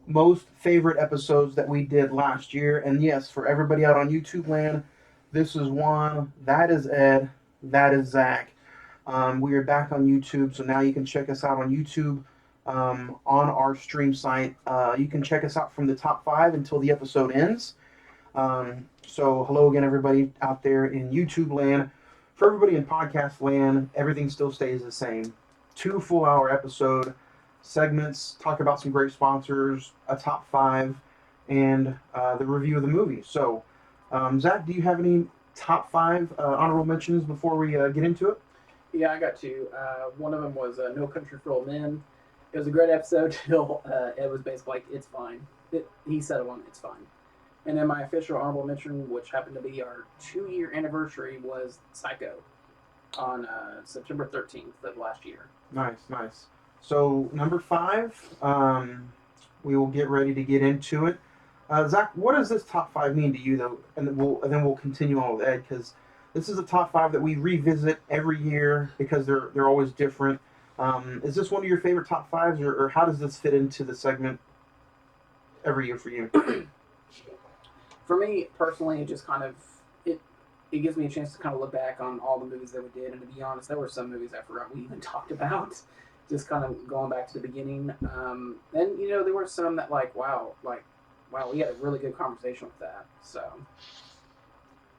most favorite episodes that we did last year. And yes, for everybody out on YouTube land, this is Juan, that is Ed, that is Zach. We are back on YouTube, so now you can check us out on YouTube on our stream site. You can check us out from the top five until the episode ends. So hello again, everybody out there in YouTube land. For everybody in podcast land, everything still stays the same. 2 full-hour episode segments, talk about some great sponsors, a top five, and the review of the movie. So, Zach, do you have any top five honorable mentions before we get into it? Yeah, I got two. One of them was No Country for Old Men. It was a great episode till Ed was basically like, it's fine. He said it, it's fine. And then my official honorable mention, which happened to be our 2-year anniversary, was Psycho on September 13th of last year. Nice, nice. So, number five, we will get ready to get into it. Zach, what does this top five mean to you, though? And then we'll continue on with Ed, because this is a top five that we revisit every year because they're always different. Is this one of your favorite top fives, or how does this fit into the segment every year for you? For me, personally, it just kind of it gives me a chance to kind of look back on all the movies that we did, and to be honest, there were some movies I forgot we even talked about. Just kind of going back to the beginning, and there were some that wow, we had a really good conversation with that. So,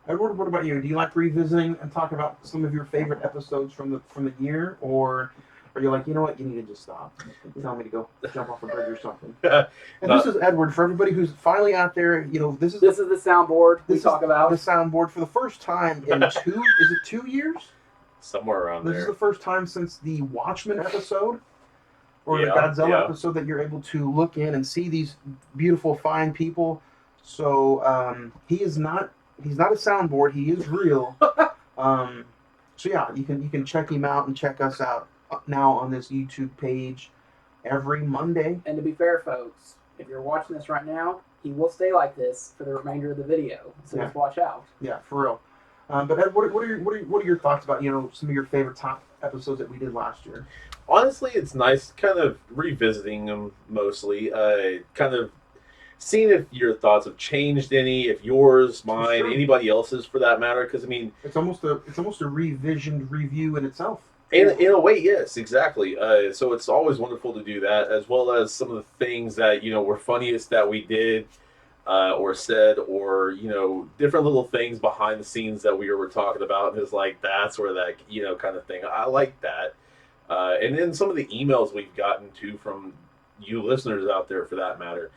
Edward, what about you? Do you like revisiting and talk about some of your favorite episodes from the year, or are you like, you know what, you need to just stop? You tell me to go jump off a bridge or something. And this is Edward. For everybody who's finally out there, this is the soundboard we talk about. The soundboard for the first time in is it 2 years? Somewhere around there. This is the first time since the Watchmen episode, or the Godzilla episode, that you're able to look in and see these beautiful, fine people. So he's not a soundboard. He is real. So yeah, you can check him out and check us out now on this YouTube page every Monday. And to be fair, folks, if you're watching this right now, he will stay like this for the remainder of the video. So just watch out. Yeah, for real. But Ed, what are your thoughts about some of your favorite top episodes that we did last year? Honestly, it's nice kind of revisiting them mostly. Kind of seeing if your thoughts have changed any, if yours, mine, anybody else's for that matter. Because it's almost a revisioned review in itself. In a way, yes, exactly. So it's always wonderful to do that, as well as some of the things that were funniest that we did. Or said, or different little things behind the scenes that we were talking about, and it's like that's where that kind of thing. I like that, and then some of the emails we've gotten too from you listeners out there, for that matter,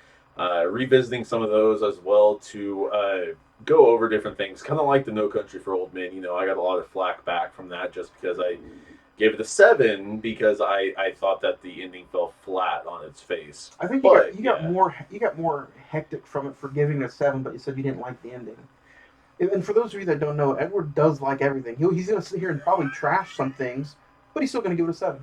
revisiting some of those as well to go over different things, kind of like the No Country for Old Men. I got a lot of flack back from that just because I gave it a 7 because I thought that the ending fell flat on its face. I think you got more hectic from it for giving it a 7, but you said you didn't like the ending. And for those of you that don't know, Edward does like everything. He's going to sit here and probably trash some things, but he's still going to give it a 7.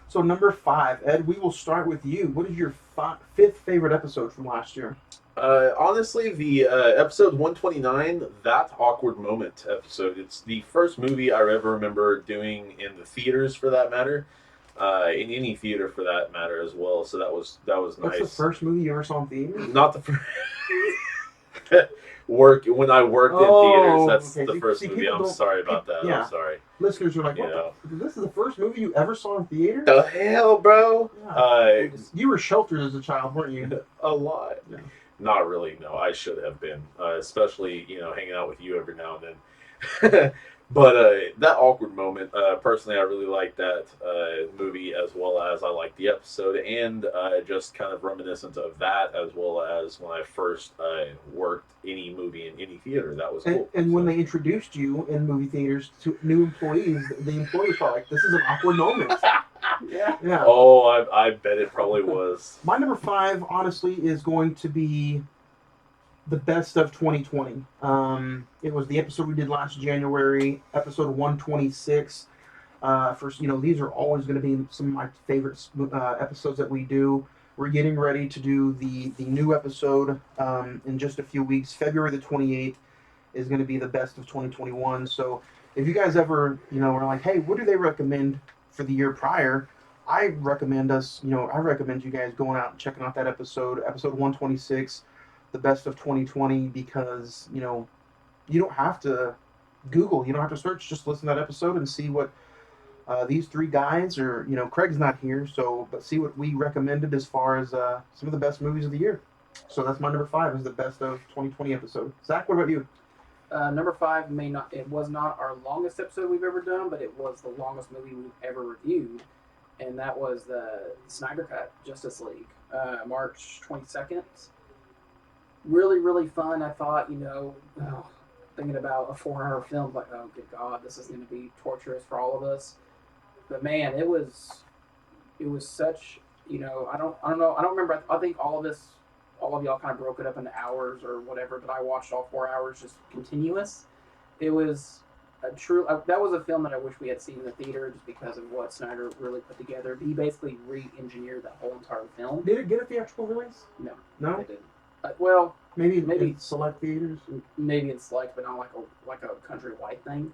So number 5, Ed, we will start with you. What is your 5th favorite episode from last year? Honestly, the episode 129, That Awkward Moment episode. It's the first movie I ever remember doing in the theaters, for that matter, in any theater for that matter as well. So that was nice. That's the first movie you ever saw in theaters? Not the first. When I worked in theaters, that's the first movie. I'm sorry about that. Yeah. I'm sorry. Listeners are like, this is the first movie you ever saw in theaters? The hell, bro? Yeah. You were sheltered as a child, weren't you? A lot. Yeah. Not really, no. I should have been, especially, hanging out with you every now and then. But that awkward moment, personally, I really like that movie, as well as I like the episode, and just kind of reminiscent of that, as well as when I first worked any movie in any theater. That was cool. And when they introduced you in movie theaters to new employees, the employees were like, this is an awkward moment. Yeah. Oh, I bet it probably was. My number 5, honestly, is going to be the best of 2020. It was the episode we did last January, episode 126. These are always going to be some of my favorite episodes that we do. We're getting ready to do the new episode in just a few weeks. February the 28th is going to be the best of 2021. So if you guys ever, are like, hey, what do they recommend for the year prior? I recommend you guys going out and checking out that episode 126, the best of 2020, because, you don't have to Google, you don't have to search, just listen to that episode and see what these three guys, or, Craig's not here, but see what we recommended as far as some of the best movies of the year. So that's my number 5, is the best of 2020 episode. Zach, what about you? Number 5 it was not our longest episode we've ever done, but it was the longest movie we've ever reviewed, and that was the Snyder Cut, Justice League, March 22nd. Really, really fun. I thought, thinking about a 4-hour film, like, oh, good God, this is going to be torturous for all of us. But man, it was such, I don't know, I don't remember. I think all of y'all kind of broke it up into hours or whatever, but I watched all 4 hours just continuous. It was that was a film that I wish we had seen in the theater, just because of what Snyder really put together. He basically re-engineered that whole entire film. Did it get a theatrical release? No, it didn't. Well, maybe in select theaters. Maybe in select, but not like a countrywide thing.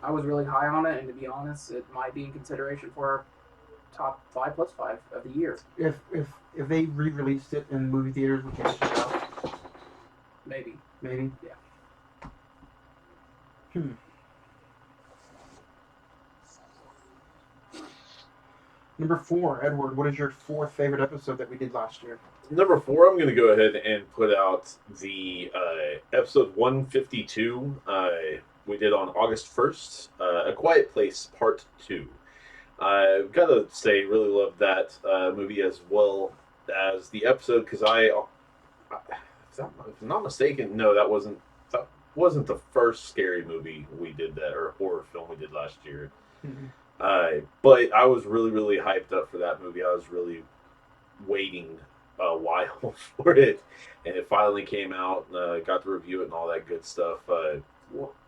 I was really high on it, and to be honest, it might be in consideration for our top 5 plus 5 of the year. If they re-released it in movie theaters, we can check it out. Maybe. Yeah. Number 4, Edward, what is your 4th favorite episode that we did last year? Number 4, I'm going to go ahead and put out the episode 152 we did on August 1st, A Quiet Place Part 2. I've got to say, really loved that movie as well as the episode, because if I'm not mistaken, no, that wasn't the first scary movie we did or horror film we did last year. Mm-hmm. But I was really, really hyped up for that movie. I was really waiting a while for it, and it finally came out. Got to review it and all that good stuff.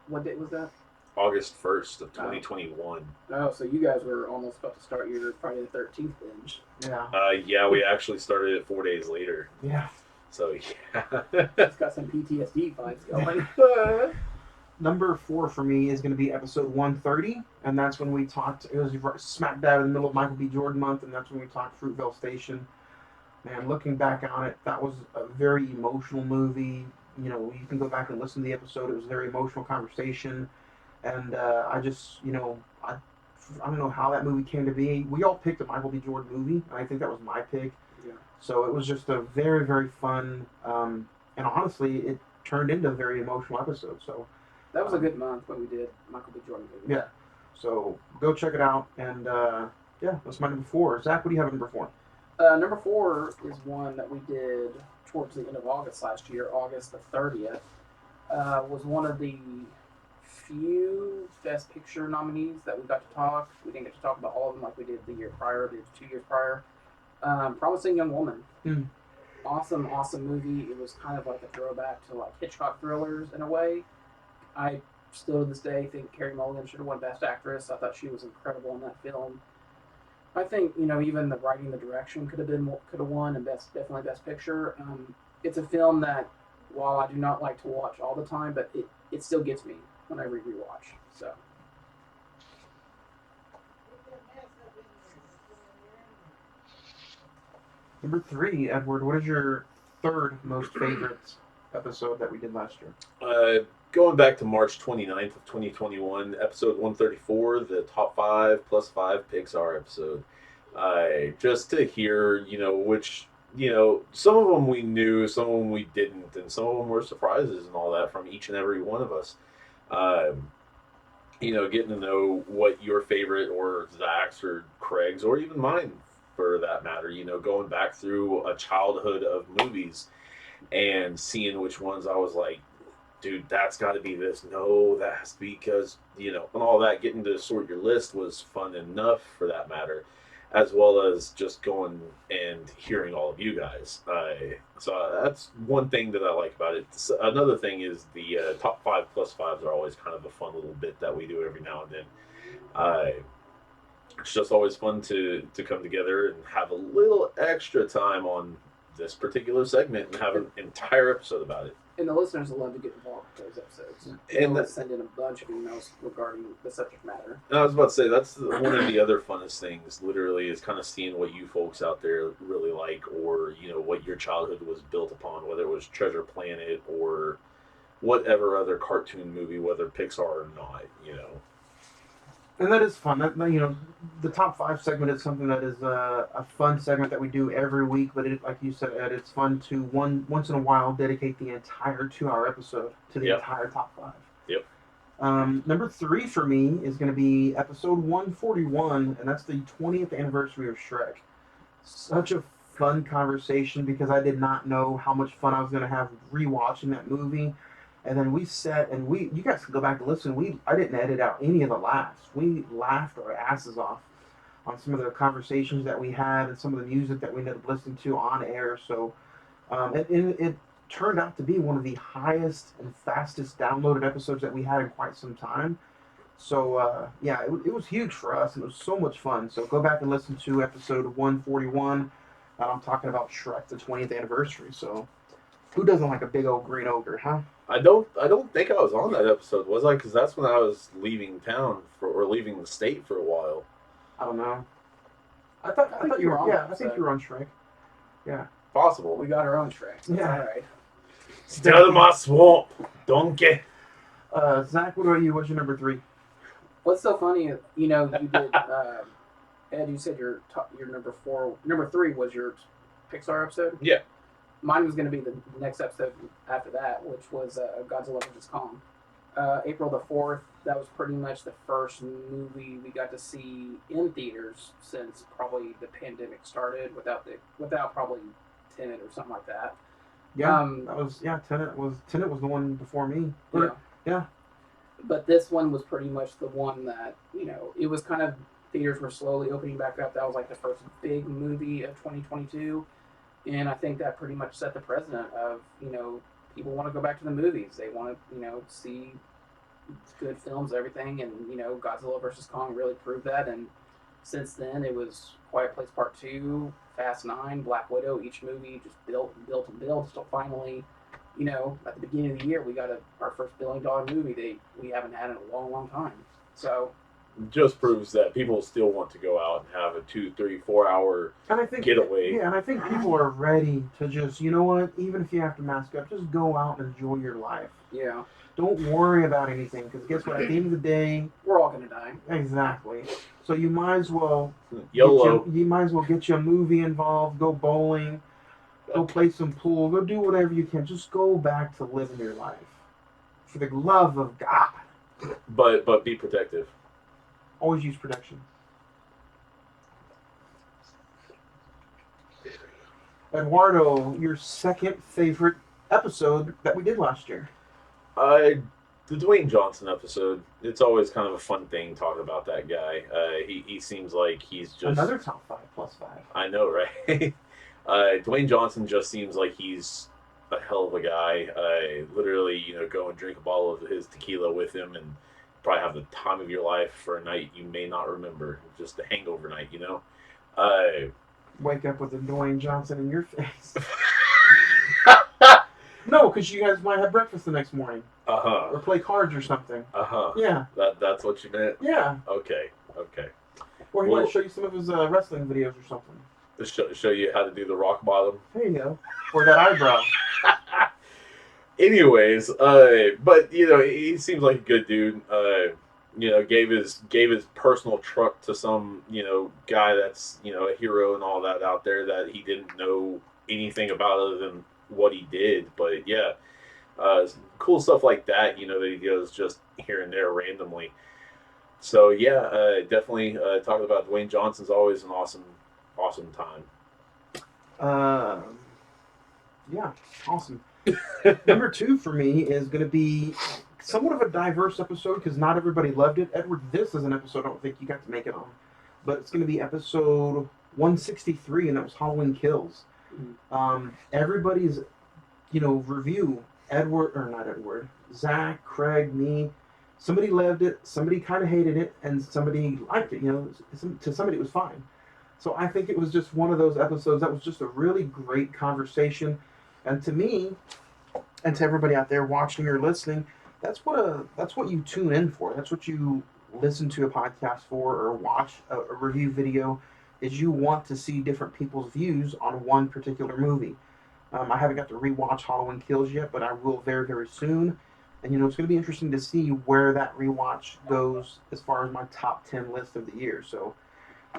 What date was that? August 1st of 2021. Oh, so you guys were almost about to start your Friday the 13th binge. Yeah. Yeah, we actually started it 4 days later. Yeah. So, yeah. It's got some PTSD vibes going. Number 4 for me is going to be episode 130, and that's when we talked. It was smack dab in the middle of Michael B. Jordan month, and that's when we talked Fruitvale Station. Man, looking back on it, that was a very emotional movie. You can go back and listen to the episode. It was a very emotional conversation, and I just, I don't know how that movie came to be. We all picked a Michael B. Jordan movie, and I think that was my pick. Yeah. So it was just a very, very fun, and honestly, it turned into a very emotional episode. So that was a good month when we did Michael B. Jordan movie. Yeah. So go check it out, and yeah, that's my number 4. Zach, what do you have at number 4? Number 4 is one that we did towards the end of August last year, August the 30th. Was one of the few Best Picture nominees that we got to talk. We didn't get to talk about all of them like we did the year prior, the 2 years prior. Promising Young Woman. Awesome movie. It was kind of like a throwback to like Hitchcock thrillers in a way. I still to this day think Carey Mulligan should have won Best Actress. I thought she was incredible in that film. I think even the writing, the direction could have won, and definitely Best Picture. It's a film that, while I do not like to watch all the time, but it still gets me when I rewatch. So. Number 3, Edward, what is your 3rd most favorite episode that we did last year? Going back to March 29th of 2021, episode 134, the top 5 plus 5 Pixar episode. Just to hear, which, some of them we knew, some of them we didn't, and some of them were surprises and all that from each and every one of us. Getting to know what your favorite, or Zach's, or Craig's, or even mine for that matter, going back through a childhood of movies and seeing which ones I was like, dude, that's got to be this. No, that's because, and all that. Getting to sort your list was fun enough for that matter, as well as just going and hearing all of you guys. So that's one thing that I like about it. Another thing is the top 5 plus 5s are always kind of a fun little bit that we do every now and then. It's just always fun to come together and have a little extra time on this particular segment and have an entire episode about it. And the listeners will love to get involved with those episodes. And They'll send in a bunch of emails regarding the subject matter. And I was about to say, that's one of the other funnest things, literally, is kind of seeing what you folks out there really like, or, you know, what your childhood was built upon, whether it was Treasure Planet or whatever other cartoon movie, whether Pixar or not, you know. And that is fun. That, you know, the top 5 segment is something that is a fun segment that we do every week. But it, like you said, Ed, it's fun to once in a while dedicate the entire 2-hour episode to the entire top 5. Yep. Number 3 for me is going to be episode 141, and that's the 20th anniversary of Shrek. Such a fun conversation because I did not know how much fun I was going to have rewatching that movie. And then we sat and you guys can go back and listen. I didn't edit out any of the laughs. We laughed our asses off on some of the conversations that we had and some of the music that we ended up listening to on air. So it turned out to be one of the highest and fastest downloaded episodes that we had in quite some time. So yeah, it was huge for us. It was so much fun. So go back and listen to episode 141. I'm talking about Shrek, the 20th anniversary. So who doesn't like a big old green ogre, huh? I don't think I was on that episode, was I? Because that's when I was leaving town or leaving the state for a while. I don't know. I thought you were on. Yeah, I think you were on Shrek. Yeah, Possible. We got our own Shrek. So Yeah. All right. Stay out of my swamp, donkey. Zach, what about you? What's your number 3? What's so funny, you know, you did, Ed, you said your number 4, number 3 was your Pixar episode? Yeah. Mine was going to be the next episode after that, which was Godzilla vs. Kong. April the 4th, that was pretty much the first movie we got to see in theaters since probably the pandemic started, without probably Tenet or something like that. Yeah, Tenet was the one before me. Yeah. But this one was pretty much the one that, you know, it was kind of, theaters were slowly opening back up. That was like the first big movie of 2022. And I think that pretty much set the precedent of, you know, people want to go back to the movies. They want to, you know, see good films, everything. And, you know, Godzilla vs. Kong really proved that. And since then, it was Quiet Place Part 2, Fast 9, Black Widow. Each movie just built until finally, you know, at the beginning of the year, we got our first $1 billion movie we haven't had in a long, long time. So just proves that people still want to go out and have a 2, 3, 4 hour getaway. Yeah, and I think people are ready to just, you know what, even if you have to mask up, just go out and enjoy your life. Yeah. Don't worry about anything, because guess what, at the end of the day, we're all going to die. Exactly. So you might as well YOLO. You might as well get your movie involved, go bowling, go play some pool, go do whatever you can. Just go back to living your life. For the love of God. But be protective. Always use protection. Eduardo, your second favorite episode that we did last year. The Dwayne Johnson episode. It's always kind of a fun thing talking about that guy. He seems like he's just Another top 5 plus 5. I know, right? Dwayne Johnson just seems like he's a hell of a guy. Literally, you know, go and drink a bottle of his tequila with him and probably have the time of your life for a night you may not remember. Just a hangover night, you know? Wake up with a Dwayne Johnson in your face. No, because you guys might have breakfast the next morning. Uh-huh. Or play cards or something. Uh-huh. Yeah. That's what you meant? Yeah. Okay. Or he might show you some of his wrestling videos or something. To show you how to do the rock bottom. There you go. Or that eyebrow. Anyways, but you know, he seems like a good dude. You know, gave his personal truck to some, you know, guy that's, you know, a hero and all that out there that he didn't know anything about other than what he did. But yeah, cool stuff like that, you know, that he does just here and there randomly. So yeah, definitely talking about Dwayne Johnson's always an awesome time. Yeah, awesome. Number 2 for me is going to be somewhat of a diverse episode because not everybody loved it. Edward, this is an episode I don't think you got to make it on, but it's going to be episode 163, and that was Halloween Kills. Everybody's, you know, review, Zach, Craig, me, somebody loved it, somebody kind of hated it, and somebody liked it. You know, to somebody it was fine. So I think it was just one of those episodes that was just a really great conversation. And to me, and to everybody out there watching or listening, that's what you tune in for. That's what you listen to a podcast for or watch a review video, is you want to see different people's views on one particular movie. I haven't got to rewatch Halloween Kills yet, but I will very, very soon. And it's going to be interesting to see where that rewatch goes as far as my top 10 list of the year. So,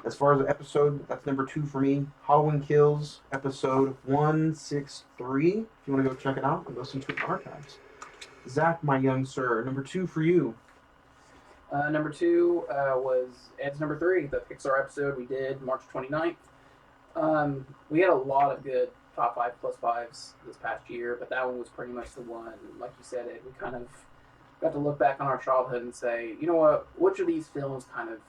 as far as the episode, that's number 2 for me. Halloween Kills, episode 163. If you want to go check it out and listen to it in archives. Zach, my young sir, number 2 for you. Number 2 was Ed's number 3, the Pixar episode we did March 29th. We had a lot of good top 5 plus 5s this past year, but that one was pretty much the one. Like you said, Ed, we kind of got to look back on our childhood and say, you know what, which of these films kind of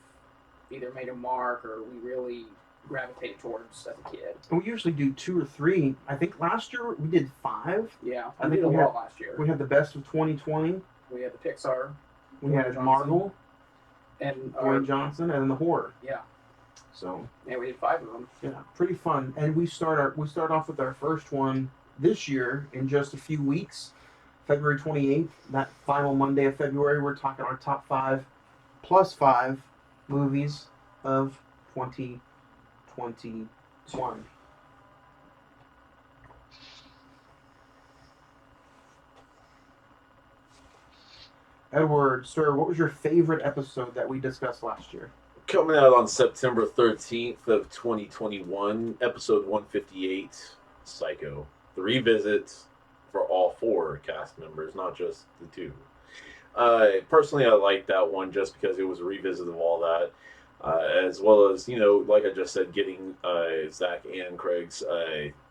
either made a mark or we really gravitated towards as a kid. And we usually do 2 or 3. I think last year we did 5. Yeah, I we think did a we lot had- last year. We had the best of 2020. We had the Pixar. We Dwayne had Johnson. Marvel, And Dwayne Johnson, and then the horror. yeah, So we did 5 of them. yeah, pretty fun. And we start off with our first one this year in just a few weeks, February 28th. That final Monday of February, we're talking our top 5 plus 5 movies of 2021. Edward, sir, what was your favorite episode that we discussed last year? Coming out on September 13th of 2021, episode 158, Psycho. The revisit for all 4 cast members, not just the 2. Personally, I liked that one just because it was a revisit of all that, as well as, like I just said, getting Zach and Craig's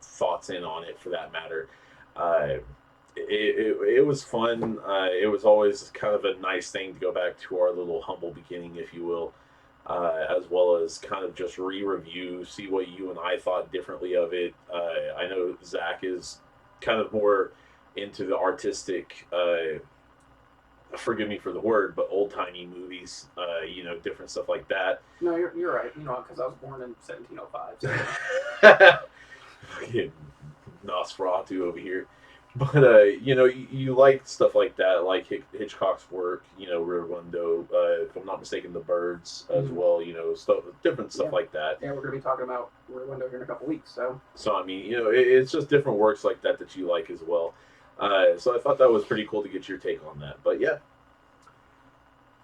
thoughts in on it for that matter. It was fun. It was always kind of a nice thing to go back to our little humble beginning, if you will, as well as kind of just re-review, see what you and I thought differently of it. I know Zach is kind of more into the artistic, forgive me for the word, but old-timey movies, different stuff like that. No, you're right. Because I was born in 1705. So. Fucking Nosferatu over here. But, you like stuff like that, like Hitchcock's work, Rear Window, if I'm not mistaken, The Birds as well, different stuff like that. Yeah, we're going to be talking about Rear Window here in a couple weeks, so. So, I mean, it's just different works like that you like as well. So I thought that was pretty cool to get your take on that. But, yeah.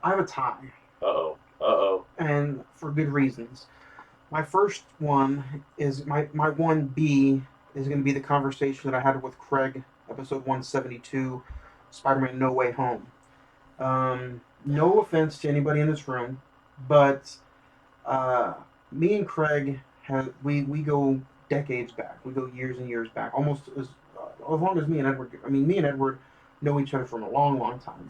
I have a tie. Uh-oh. And for good reasons. My first one is my 1B is going to be the conversation that I had with Craig, episode 172, Spider-Man No Way Home. No offense to anybody in this room, but me and Craig we go decades back. We go years and years back, almost as long as me and Edward. I mean, me and Edward know each other from a long, long time.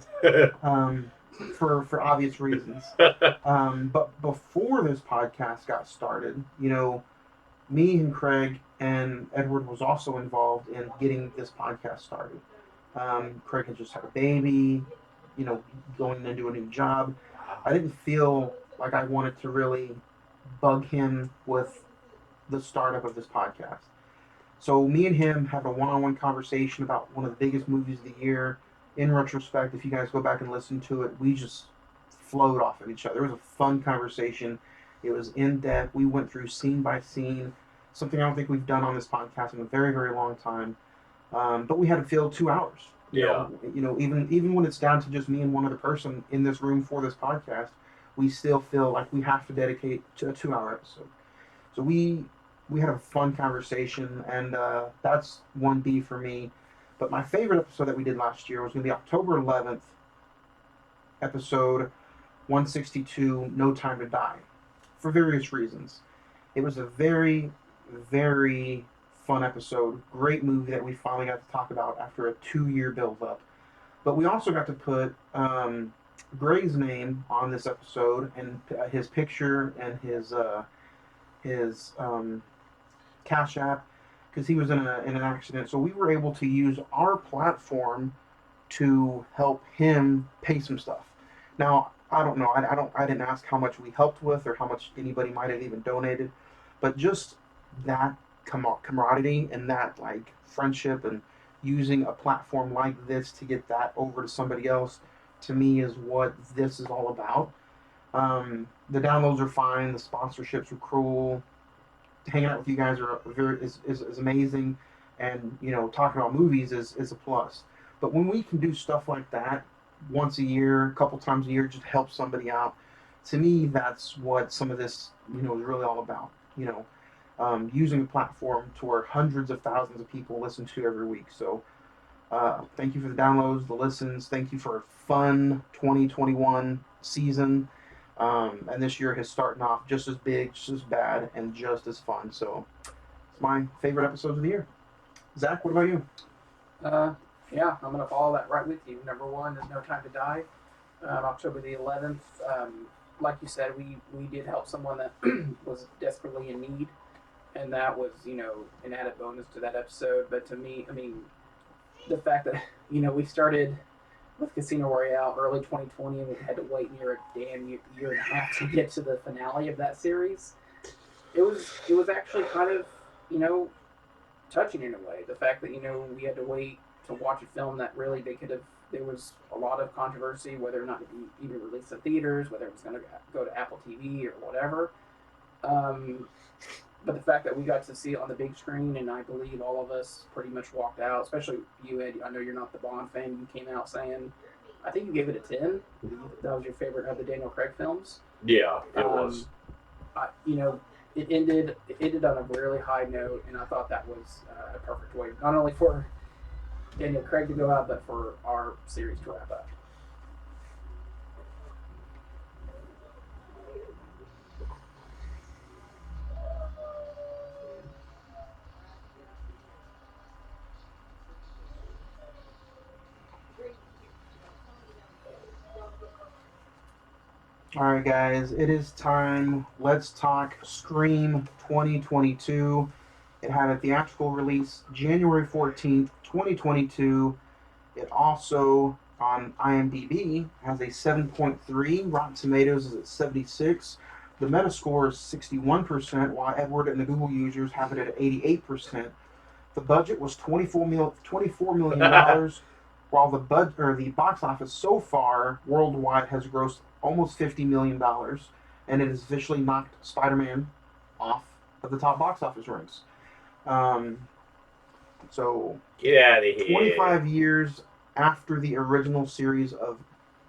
For obvious reasons. But before this podcast got started, me and Craig and Edward was also involved in getting this podcast started. Craig had just had a baby, going into a new job. I didn't feel like I wanted to really bug him with the startup of this podcast. So me and him have a one-on-one conversation about one of the biggest movies of the year. In retrospect, if you guys go back and listen to it, we just flowed off of each other. It was a fun conversation. It was in-depth. We went through scene by scene, something I don't think we've done on this podcast in a very, very long time. But we had to fill 2 hours. Even when it's down to just me and one other person in this room for this podcast, we still feel like we have to dedicate to a 2-hour episode. So we had a fun conversation, and that's 1B for me. But my favorite episode that we did last year was going to be October 11th, episode 162, No Time to Die, for various reasons. It was a very, very fun episode. Great movie that we finally got to talk about after a 2-year build-up. But we also got to put Gray's name on this episode, and his picture and his Cash App, because he was in an accident. So we were able to use our platform to help him pay some stuff. Now, I don't know. I didn't ask how much we helped with or how much anybody might have even donated. but just that camaraderie and that like friendship and using a platform like this to get that over to somebody else, to me, is what this is all about. The downloads are fine. The sponsorships are cool. Hanging out with you guys is amazing, and talking about movies is a plus. But when we can do stuff like that once a year, a couple times a year, just help somebody out, to me, that's what some of this is really all about. Using a platform to where hundreds of thousands of people listen to every week. So thank you for the downloads, the listens. Thank you for a fun 2021 season. And this year is starting off just as big, just as bad, and just as fun. So it's my favorite episodes of the year. Zach, what about you? Yeah, I'm going to follow that right with you. Number one is No Time to Die, October the 11th. Like you said, we did help someone that was desperately in need, and that was, an added bonus to that episode. But to me, I mean, the fact that, we started with Casino Royale early 2020 and we had to wait near a damn year and a half to get to the finale of that series, it was actually kind of, touching in a way. The fact that, we had to wait to watch a film that really there was a lot of controversy whether or not it be even released in theaters, whether it was going to go to Apple TV or whatever. But the fact that we got to see it on the big screen, and I believe all of us pretty much walked out, especially you, Ed. I know you're not the Bond fan. You came out saying, I think you gave it a 10. That was your favorite of the Daniel Craig films. Yeah, it was. It ended on a really high note, and I thought that was a perfect way, not only for Daniel Craig to go out, but for our series to wrap up. All right, guys, it is time. Let's talk Scream 2022. It had a theatrical release January 14th, 2022. It also, on IMDb, has a 7.3. Rotten Tomatoes is at 76. The Metascore is 61%, while Edward and the Google users have it at 88%. The budget was $24 million, while the box office so far worldwide has grossed almost $50 million, and it has officially knocked Spider-Man off of the top box office ranks. So Get out of here. 25 years after the original series of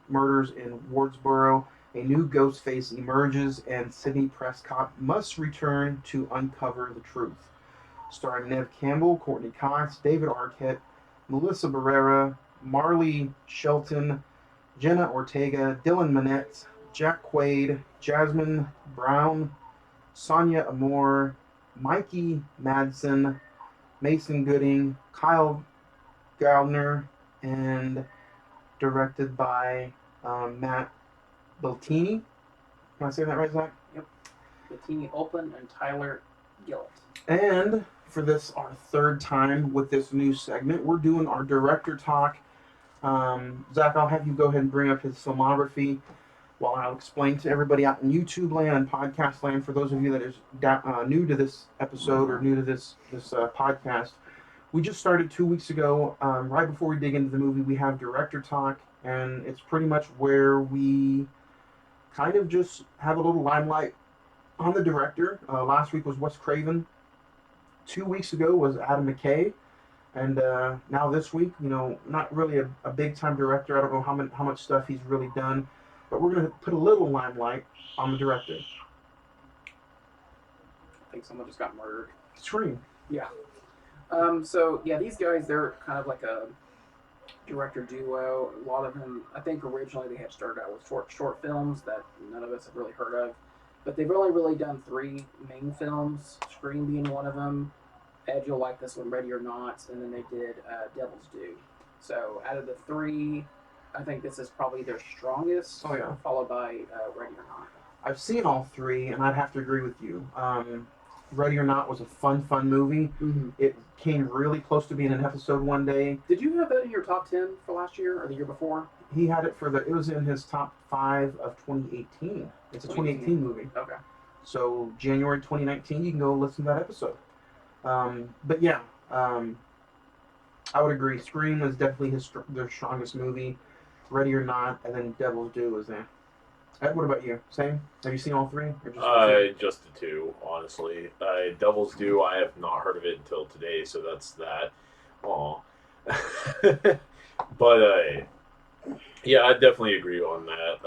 murders in Wardsboro, a new Ghostface emerges, and Sidney Prescott must return to uncover the truth. Starring Neve Campbell, Courtney Cox, David Arquette, Melissa Barrera, Marley Shelton, Jenna Ortega, Dylan Minnette, Jack Quaid, Jasmine Brown, Sonia Amore, Mikey Madsen, Mason Gooding, Kyle Gardner, and directed by Matt Beltini. Am I saying that right, Zach? Yep. Bettini Open and Tyler Gillett. And for this, our third time with this new segment, we're doing our director talk. Zach, I'll have you go ahead and bring up his filmography while I'll explain to everybody out in YouTube land and podcast land, for those of you that is new to this episode or new to this podcast. We just started 2 weeks ago. Right before we dig into the movie, we have director talk, and it's pretty much where we kind of just have a little limelight on the director. Last week was Wes Craven. 2 weeks ago was Adam McKay. And now this week, not really a big-time director. I don't know how much stuff he's really done. But we're going to put a little limelight on the director. I think someone just got murdered. Scream. Yeah. These guys, they're kind of like a director duo. A lot of them, I think originally they had started out with short films that none of us have really heard of. But they've only really done 3 main films, Scream being one of them. Ed, you'll like this one, Ready or Not, and then they did Devil's Due. So out of the 3, I think this is probably their strongest. Oh, yeah. Followed by Ready or Not. I've seen all 3, and I'd have to agree with you. Ready or Not was a fun movie. Mm-hmm. It came really close to being an episode one day. Did you have that in your top 10 for last year or the year before? He had it it was in his top 5 of 2018. It's a 2018 movie. Okay. So January 2019, you can go listen to that episode. But yeah, I would agree. Scream is definitely their strongest movie. Ready or Not, and then Devil's Due is there. Ed, what about you? Same? Have you seen all three? Or just the two? Just the two, honestly. Devil's Due, I have not heard of it until today, so that's that. Aw. But yeah, I definitely agree on that.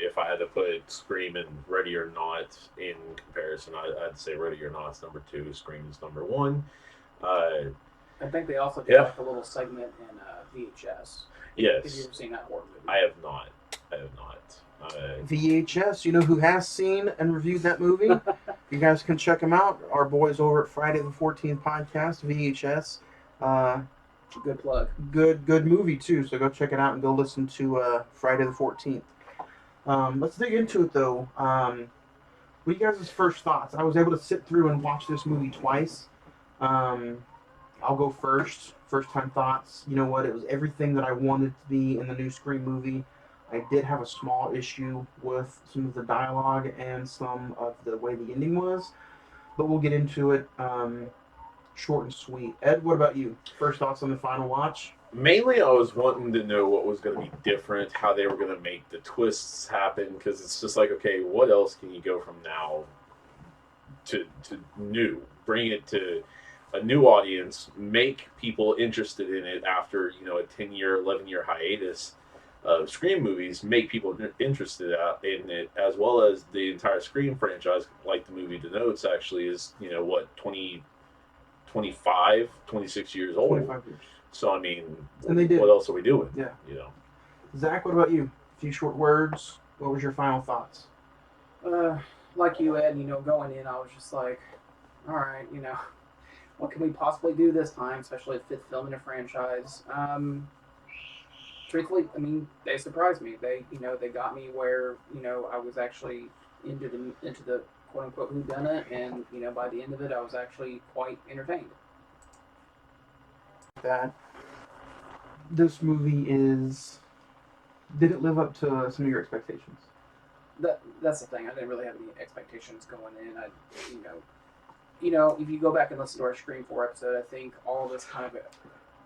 If I had to put Scream and Ready or Not in comparison, I'd say Ready or Not's number two, Scream is number one. Uh, I think they also did Yeah. like a little segment in VHS. Have you yes, ever seen that horror movie? I have not. I have not. VHS, you know who has seen and reviewed that movie? You guys can check them out. Our boys over at Friday the 14th podcast, VHS. Good plug. Good movie too. So go check it out and go listen to Friday the 14th. Let's dig into it though. What are you guys' first thoughts? I was able to sit through and watch this movie twice. I'll go first. First time thoughts. You know what? It was everything that I wanted to be in the new Scream movie. I did have a small issue with some of the dialogue and some of the way the ending was, but we'll get into it. Short and sweet. Ed, what about you? First thoughts on the final watch? Mainly, I was wanting to know what was going to be different, how they were going to make the twists happen, because it's just like, okay, what else can you go from now to new? Bring it to a new audience, make people interested in it after, you know, a 10-year, 11-year hiatus of Scream movies, make people interested in it, as well as the entire Scream franchise, like the movie denotes, actually is, you know, what, 25, 26 years old. 25 years. So, I mean, And they did. what else are we doing? Yeah. You know? Zach, what about you? A few short words. What was your final thoughts? Like you, Ed, you know, going in, I was just like, all right, you know, what can we possibly do this time, especially a fifth film in a franchise? Truthfully, I mean, they surprised me. They, you know, they got me where, you know, I was actually into the quote unquote whodunit, and you know, by the end of it, I was actually quite entertained. That this movie did it live up to some of your expectations? That's the thing. I didn't really have any expectations going in. You know, if you go back and listen to our Scream 4 episode, I think all of us kind of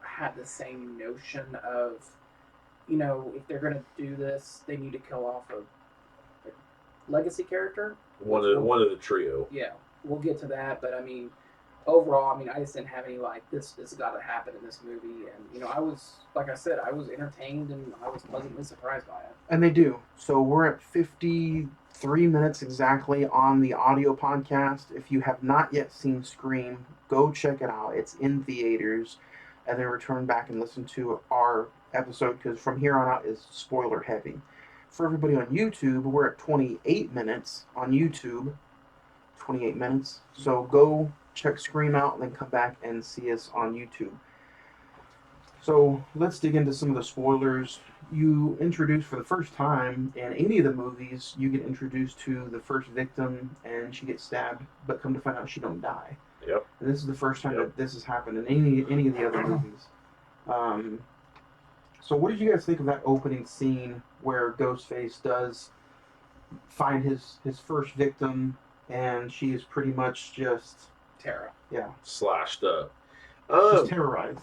had the same notion of, you know, if they're going to do this, they need to kill off a legacy character. One of the trio. Yeah, we'll get to that, but I mean, overall, I mean, I just didn't have any like this got to happen in this movie, and you know, I was, like I said, I was entertained and I was pleasantly surprised by it. And they do. So we're at 53 minutes exactly on the audio podcast. If you have not yet seen Scream, go check it out. It's in theaters, and then return back and listen to our episode, because from here on out is spoiler heavy. For everybody on YouTube, we're at 28 minutes on YouTube. 28 minutes. So go check Scream out and then come back and see us on YouTube. So let's dig into some of the spoilers. You introduce for the first time in any of the movies, you get introduced to the first victim and she gets stabbed, but come to find out she don't die. Yep. And this is the first time that this has happened in any of the other movies. So what did you guys think of that opening scene where Ghostface does find his first victim, and she is pretty much just Tara. Yeah. Slashed up. She's terrorized.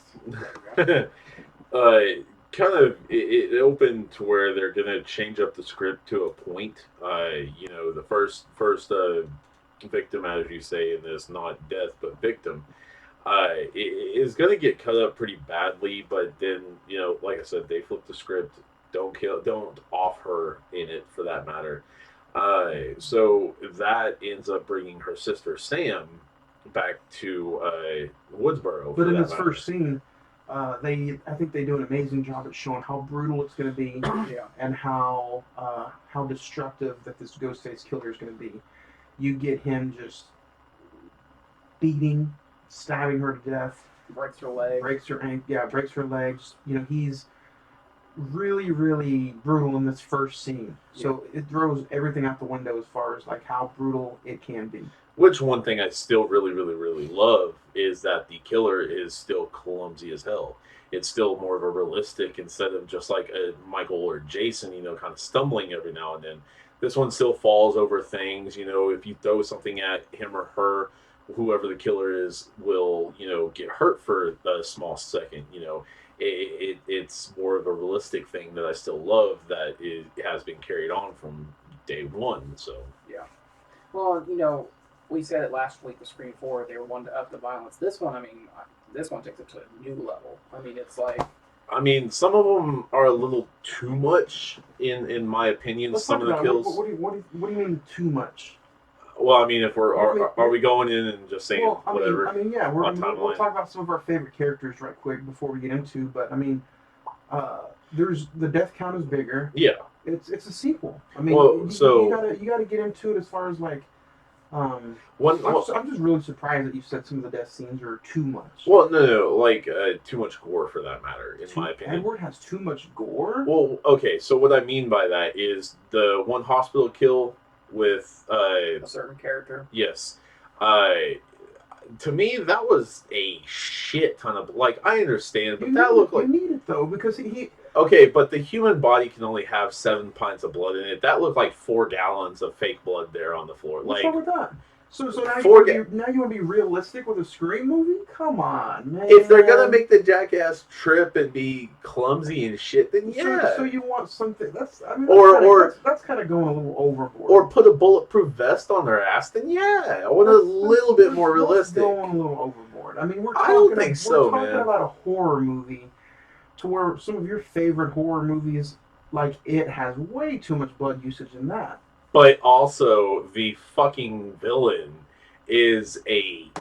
Kind of, it opened to where they're gonna change up the script to a point. You know, the first victim, as you say in this, not death but victim, is gonna get cut up pretty badly. But then, you know, like I said, they flip the script. Don't off her in it, for that matter. So that ends up bringing her sister Sam back to Woodsboro. But in this first scene, I think they do an amazing job at showing how brutal it's going to be, and how destructive that this Ghostface killer is going to be. You get him just beating, stabbing her to death, breaks her leg, breaks her legs. You know, really, really brutal in this first scene. So it throws everything out the window as far as like how brutal it can be. Which one thing I still really, really, really love is that the killer is still clumsy as hell. It's still more of a realistic instead of just like a Michael or Jason, kind of stumbling every now and then. This one still falls over things. If you throw something at him or her, whoever the killer is will, get hurt for a small second. It's more of a realistic thing that I still love that it has been carried on from day one. So Yeah. Well, we said it last week with Scream 4, they were wanting to up the violence. This one, this one takes it to a new level. It's like... some of them are a little too much, in my opinion. Let's some talk of the about it. kills. What do you mean too much? Well, if are we going in and just saying whatever? Yeah, we'll timeline? talk about some of our favorite characters right quick before we get into. But there's the death count is bigger. Yeah, it's a sequel. Well, you gotta get into it as far as like. I'm just really surprised that you said some of the death scenes are too much. Well, no, like too much gore for that matter, in my opinion. Edward has too much gore. Well, okay, so what I mean by that is the one hospital kill with a certain character. Yes, to me that was a shit ton of I understand, but that looked like you need it though because he. Okay, but the human body can only have 7 pints of blood in it. That looked like 4 gallons of fake blood there on the floor. What's wrong with that? So now you want to be realistic with a Scream movie? Come on, man. If they're gonna make the jackass trip and be clumsy and shit, then yeah. So you want something that's kind of going a little overboard. Or put a bulletproof vest on their ass, then yeah. I want a little bit more realistic. Going a little overboard. I don't think so, man. We're talking about a horror movie. To where some of your favorite horror movies, like it, has way too much blood usage in that. But also, the fucking villain is a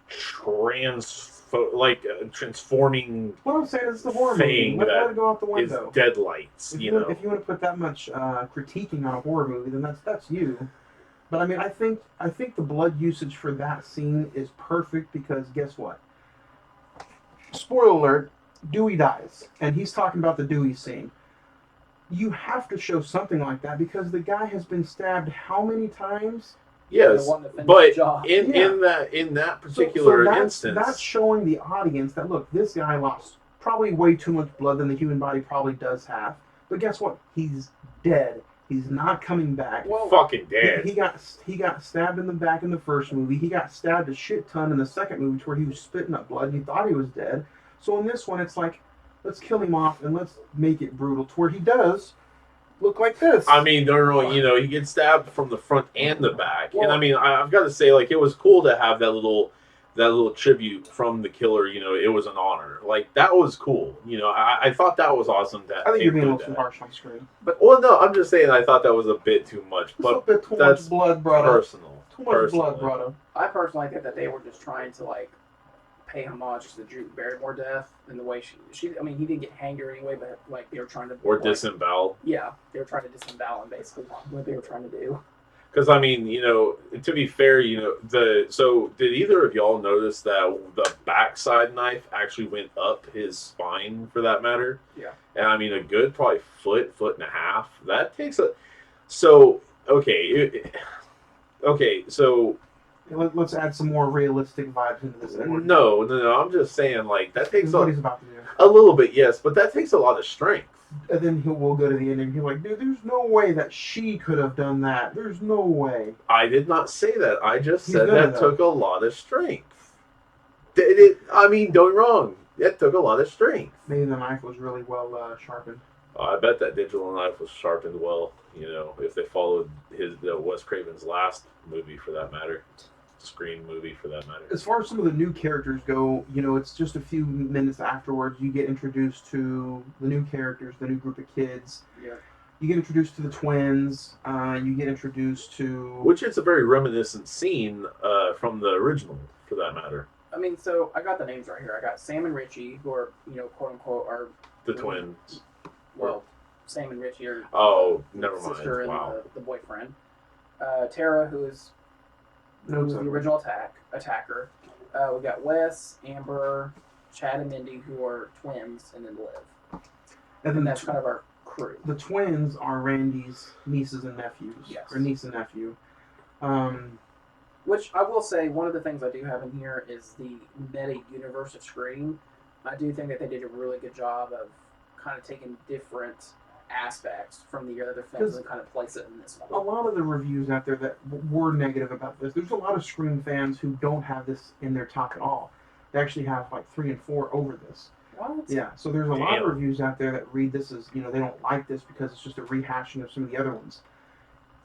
transforming. What I'm saying is the horror movie. Let it go out the window. Is deadlights. If you want to put that much critiquing on a horror movie, then that's you. But I think the blood usage for that scene is perfect because guess what? Spoiler alert. Dewey dies, and he's talking about the Dewey scene. You have to show something like that because the guy has been stabbed how many times? Yes, but in that particular instance, that's showing the audience that look, this guy lost probably way too much blood than the human body probably does have. But guess what? He's dead. He's not coming back. Well, fucking dead. He got stabbed in the back in the first movie. He got stabbed a shit ton in the second movie, where he was spitting up blood. And he thought he was dead. So in this one, it's like, let's kill him off and let's make it brutal to where he does look like this. He gets stabbed from the front and the back. Well, and I've got to say, it was cool to have that little tribute from the killer. It was an honor. That was cool. I thought that was awesome. I think you're being a little too harsh on screen. No, I'm just saying I thought that was a bit too much. But a bit too much blood brought up. Personal. Too much blood brought up. I personally think that they were just trying to pay homage to the Drew Barrymore death and the way she he didn't get hanged or anyway, but they were trying to disembowel. Yeah, they were trying to disembowel basically what they were trying to do. Because to be fair, did either of y'all notice that the backside knife actually went up his spine for that matter? Yeah. And a good probably foot and a half. That takes Let's add some more realistic vibes into this. No. I'm just saying, that takes what he's about to do. A little bit, yes, but that takes a lot of strength. And then we'll go to the end and he's like, dude, there's no way that she could have done that. There's no way. I did not say that. I just said that took a lot of strength. Don't get me wrong. It took a lot of strength. Maybe the knife was really well sharpened. I bet that digital knife was sharpened well. If they followed Wes Craven's last movie, for that matter. Scream movie for that matter. As far as some of the new characters go, it's just a few minutes afterwards you get introduced to the new characters, the new group of kids. Yeah. You get introduced to the twins. You get introduced to... Which is a very reminiscent scene from the original, for that matter. So I got the names right here. I got Sam and Richie, who are, quote unquote, are... The twins. Well, Sam and Richie are... Oh, never mind. Sister and wow. the boyfriend. Tara, who is... Who was the original attacker. We got Wes, Amber, Chad, and Mindy, who are twins, and then Liv. And and then that's kind of our crew. the twins are Randy's nieces and nephews, Yes. or niece and nephew. Which I will say, one of the things I do have in here is the meta universe of Scream. I do think that they did a really good job of kind of taking different aspects from the other films and kind of place it in this A one. lot of the reviews out there that were negative about this, there's a lot of Scream fans who don't have this in their top at all. They actually have like 3 and 4 over this. What? Yeah, so there's a lot of Damn. reviews out there that read this as, they don't like this because it's just a rehashing of some of the other ones.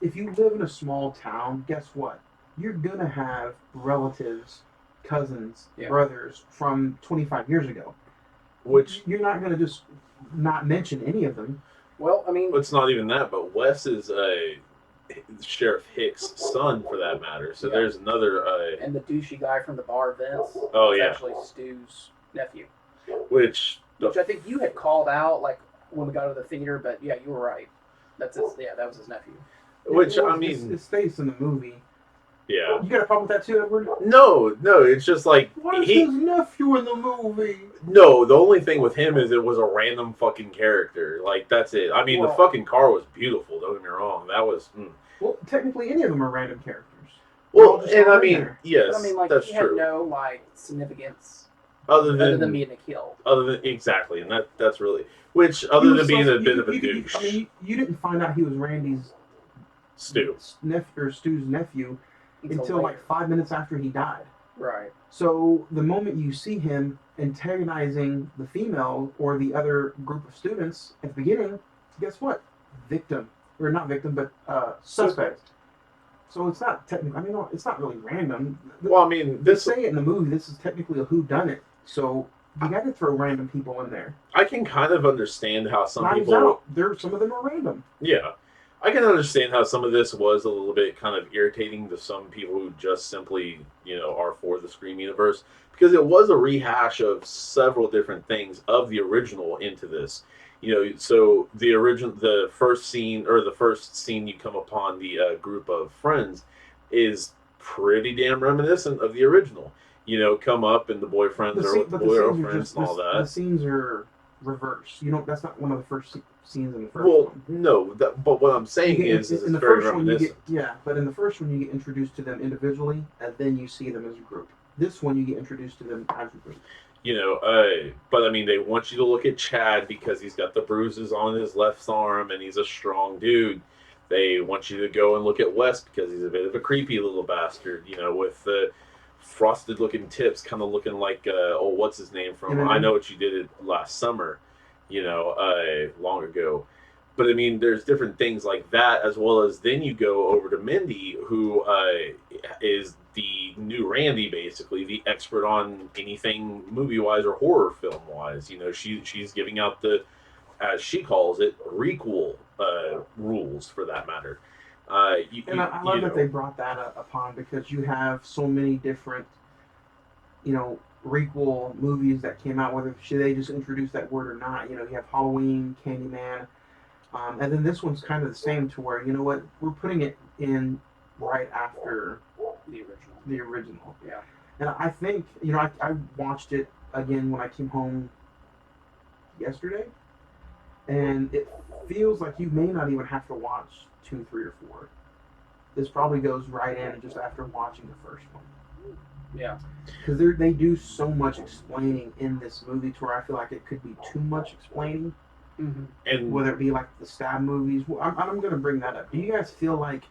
If you live in a small town, guess what? You're going to have relatives, cousins, Yeah. brothers from 25 years ago. Which You're not going to just not mention any of them. Well, I mean, it's not even that, but Wes is Sheriff Hicks' son, for that matter. So Yeah. there's another. and the douchey guy from the bar, Vince. Oh, is yeah. actually Stu's nephew. Which Which I think you had called out, like when we got to the theater. But yeah, you were right. That's his. Yeah, that was his nephew. Which, Well, I mean, it stays in the movie. yeah. You got a problem with that too, Edward? No, it's just like Why is his nephew in the movie? No, the only thing with him is it was a random fucking character. Like, that's it. I mean, the Well- fucking car was beautiful. Don't get me wrong. That was. Well, technically, any of them are random characters. They're all Well, just and thrown I in mean, there. yes, But I mean, like that's he had true. no like significance Other other than than being a kill. exactly, and that's really which other He than was being so- a bit of a you could- douche. I mean, you didn't find out he was Randy's Stu. nephew or Stu's nephew until like later. 5 minutes after he died. Right. So the moment you see him antagonizing the female or the other group of students at the beginning, guess what? Victim. Or not victim, but suspect. So it's not technically, it's not really random. Well, I mean, They this say it in the movie, this is technically a whodunit. So you got to throw random people in there. I can kind of understand how some Knives people. Out, some of them are random. Yeah. I can understand how some of this was a little bit kind of irritating to some people who just simply, are for the Scream universe, because it was a rehash of several different things of the original into this. So the first scene you come upon the group of friends is pretty damn reminiscent of the original. Come up and the boyfriends are with the girlfriends and all that. The scenes are reversed. That's not one of the first scenes in the first Well, one. no, but what I'm saying is in it's the very first one reminiscent. but in the first one you get introduced to them individually, and then you see them as a group. This one you get introduced to them as a group. But I mean, they want you to look at Chad because he's got the bruises on his left arm and he's a strong dude. They want you to go and look at Wes because he's a bit of a creepy little bastard, with the frosted looking tips, kind of looking like, what's his name from Eminem. I Know What You Did It Last Summer, long ago. But I mean, there's different things like that, as well as then you go over to Mindy, who is the new Randy, basically the expert on anything movie-wise or horror film-wise. She's giving out the, as she calls it, requel rules for that matter. I love that they brought that upon because you have so many different, requel movies that came out. Whether should they just introduce that word or not? You have Halloween, Candyman. And then this one's kind of the same to where, we're putting it in right after The original. Yeah. And I think, I watched it again when I came home yesterday, and it feels like you may not even have to watch 2, 3, or 4. This probably goes right in just after watching the first one. Yeah. Because they do so much explaining in this movie to where I feel like it could be too much explaining. Mm-hmm. And Whether it be like the Stab movies. I'm going to bring that up. Do you guys feel like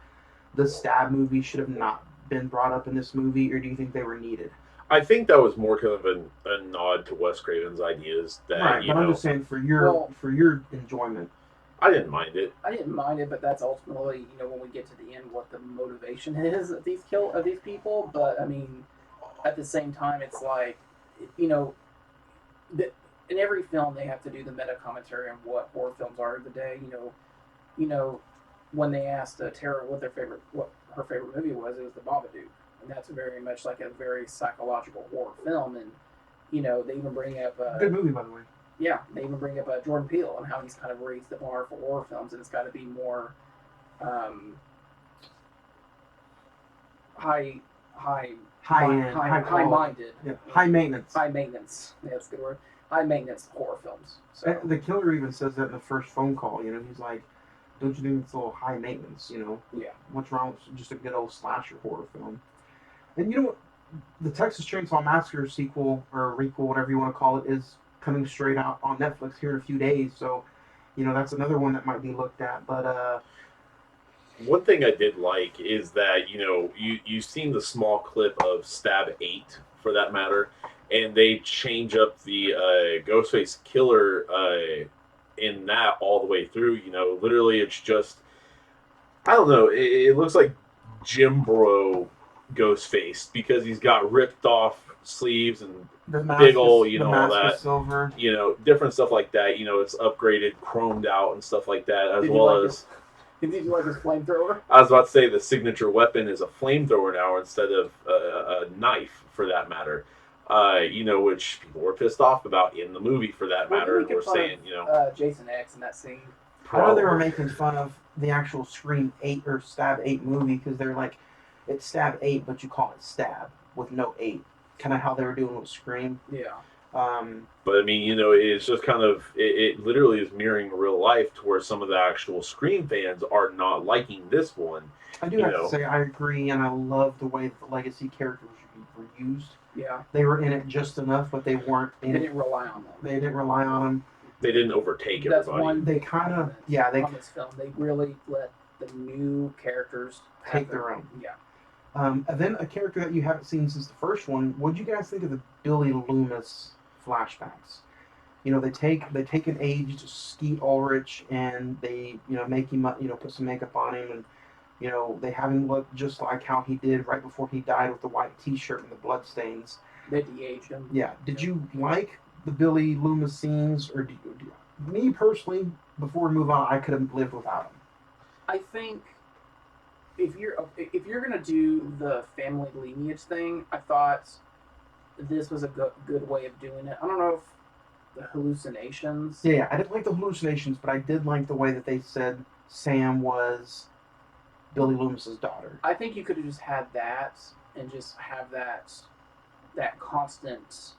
the Stab movies should have not been brought up in this movie, or do you think they were needed? I think that was more kind of a nod to Wes Craven's ideas that, Right, but I'm just saying for your enjoyment. I didn't mind it. I didn't mind it, but that's ultimately, when we get to the end, what the motivation is of these people. But I mean, at the same time, it's like, in every film they have to do the meta commentary on what horror films are of the day. When they asked Tara what her favorite movie was, it was The Babadook, and that's very much like a very psychological horror film. And they even bring up Good movie, by the way. Yeah, they even bring up Jordan Peele and how he's kind of raised the bar for horror films, and it's got to be more high High-end, high quality. minded, Yeah, high maintenance. high maintenance. Yeah, that's a good word. high maintenance horror films. So The killer even says that in the first phone call. You know, he's like, "Don't you think it's a little high maintenance? You know, yeah, what's wrong with just a good old slasher horror film?" And you know what? The Texas Chainsaw Massacre sequel or requel, whatever you want to call it, is coming straight out on Netflix here in a few days. So, you know, that's another one that might be looked at. But One thing I did like is that you've seen the small clip of Stab 8 for that matter, and they change up the Ghostface killer in that all the way through. Literally it's just I don't know. It looks like Jim Bro Ghostface because he's got ripped off sleeves and the mask big old, the all mask is that. silver. Different stuff like that. It's upgraded, chromed out, and stuff like that, as Did you well like as. did you like his flamethrower? I was about to say the signature weapon is a flamethrower now instead of a knife, for that matter. Which people were pissed off about in the movie, for that matter. Well, We're saying, Jason X in that scene. I know they were probably. making fun of the actual Scream 8 or Stab 8 movie because they're like, it's Stab 8, but you call it Stab with no 8. Kind of how they were doing with Scream. Yeah. But I mean, it's just kind of it literally is mirroring real life to where some of the actual Scream fans are not liking this one. I do have to say I agree, and I love the way that the legacy characters were used. Yeah. They were in it just enough, but they weren't They in it. didn't rely on them. They didn't rely on them. They didn't overtake That's everybody. one. They kind of, yeah, they on this film, they really let the new characters take their own. Yeah. And then a character that you haven't seen since the first one. What do you guys think of the Billy Loomis flashbacks? They take an aged Skeet Ulrich and they make him put some makeup on him and they have him look just like how he did right before he died with the white T-shirt and the bloodstains. They de-aged him. Yeah. Did you like the Billy Loomis scenes, or me personally? Before we move on, I could have lived without him. I think if you're gonna do the family lineage thing, I thought this was a good way of doing it. I don't know if the hallucinations. Yeah, I didn't like the hallucinations, but I did like the way that they said Sam was Billy Loomis's daughter. I think you could have just had that and just have that constant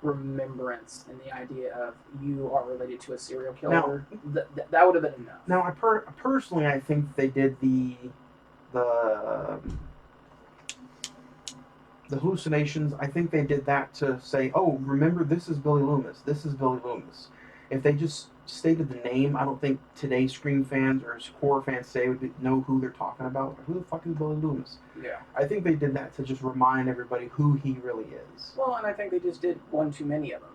remembrance and the idea of you are related to a serial killer. That would have been enough. Now, personally, I think they did the hallucinations. I think they did that to say, "Oh, remember, this is Billy Loomis. This is Billy Loomis." If they just stated the name, I don't think today's Scream fans or horror fans today would know who they're talking about. Who the fuck is Billy Loomis? Yeah. I think they did that to just remind everybody who he really is. Well, and I think they just did one too many of them.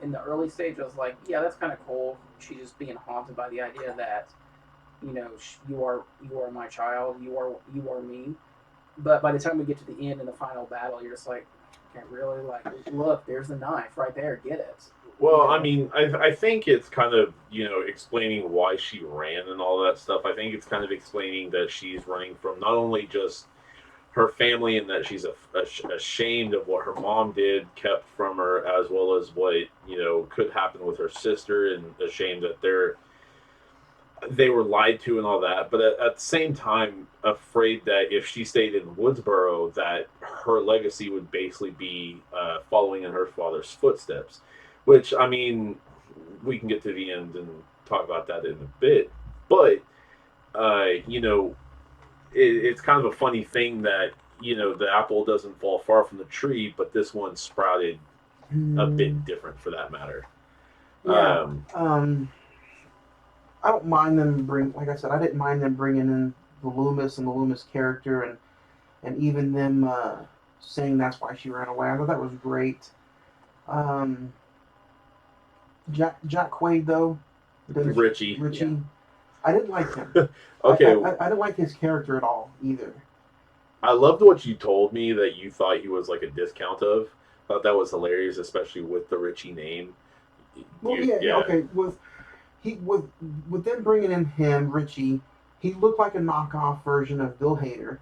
In the early stage, I was like, yeah, that's kind of cool. She's just being haunted by the idea that, you are my child, you are me. But by the time we get to the end and the final battle, you're just like, okay, really? Like, look, there's the knife right there. Get it. Well, I mean, I think it's kind of, explaining why she ran and all that stuff. I think it's kind of explaining that she's running from not only just her family and that she's ashamed of what her mom did, kept from her, as well as what, could happen with her sister, and ashamed that they were lied to and all that. But at the same time, afraid that if she stayed in Woodsboro, that her legacy would basically be following in her father's footsteps. Which, I mean, we can get to the end and talk about that in a bit. But, it's kind of a funny thing that, the apple doesn't fall far from the tree, but this one sprouted a bit different, for that matter. Yeah. I don't mind them like I said, I didn't mind them bringing in the Loomis and the Loomis character and even them saying that's why she ran away. I thought that was great. Jack Quaid, though. Richie. Yeah. I didn't like him. Okay. I didn't like his character at all, either. I loved what you told me that you thought he was like a discount of. Thought that was hilarious, especially with the Richie name. Well, yeah, okay. With them bringing in him, Richie, he looked like a knockoff version of Bill Hader.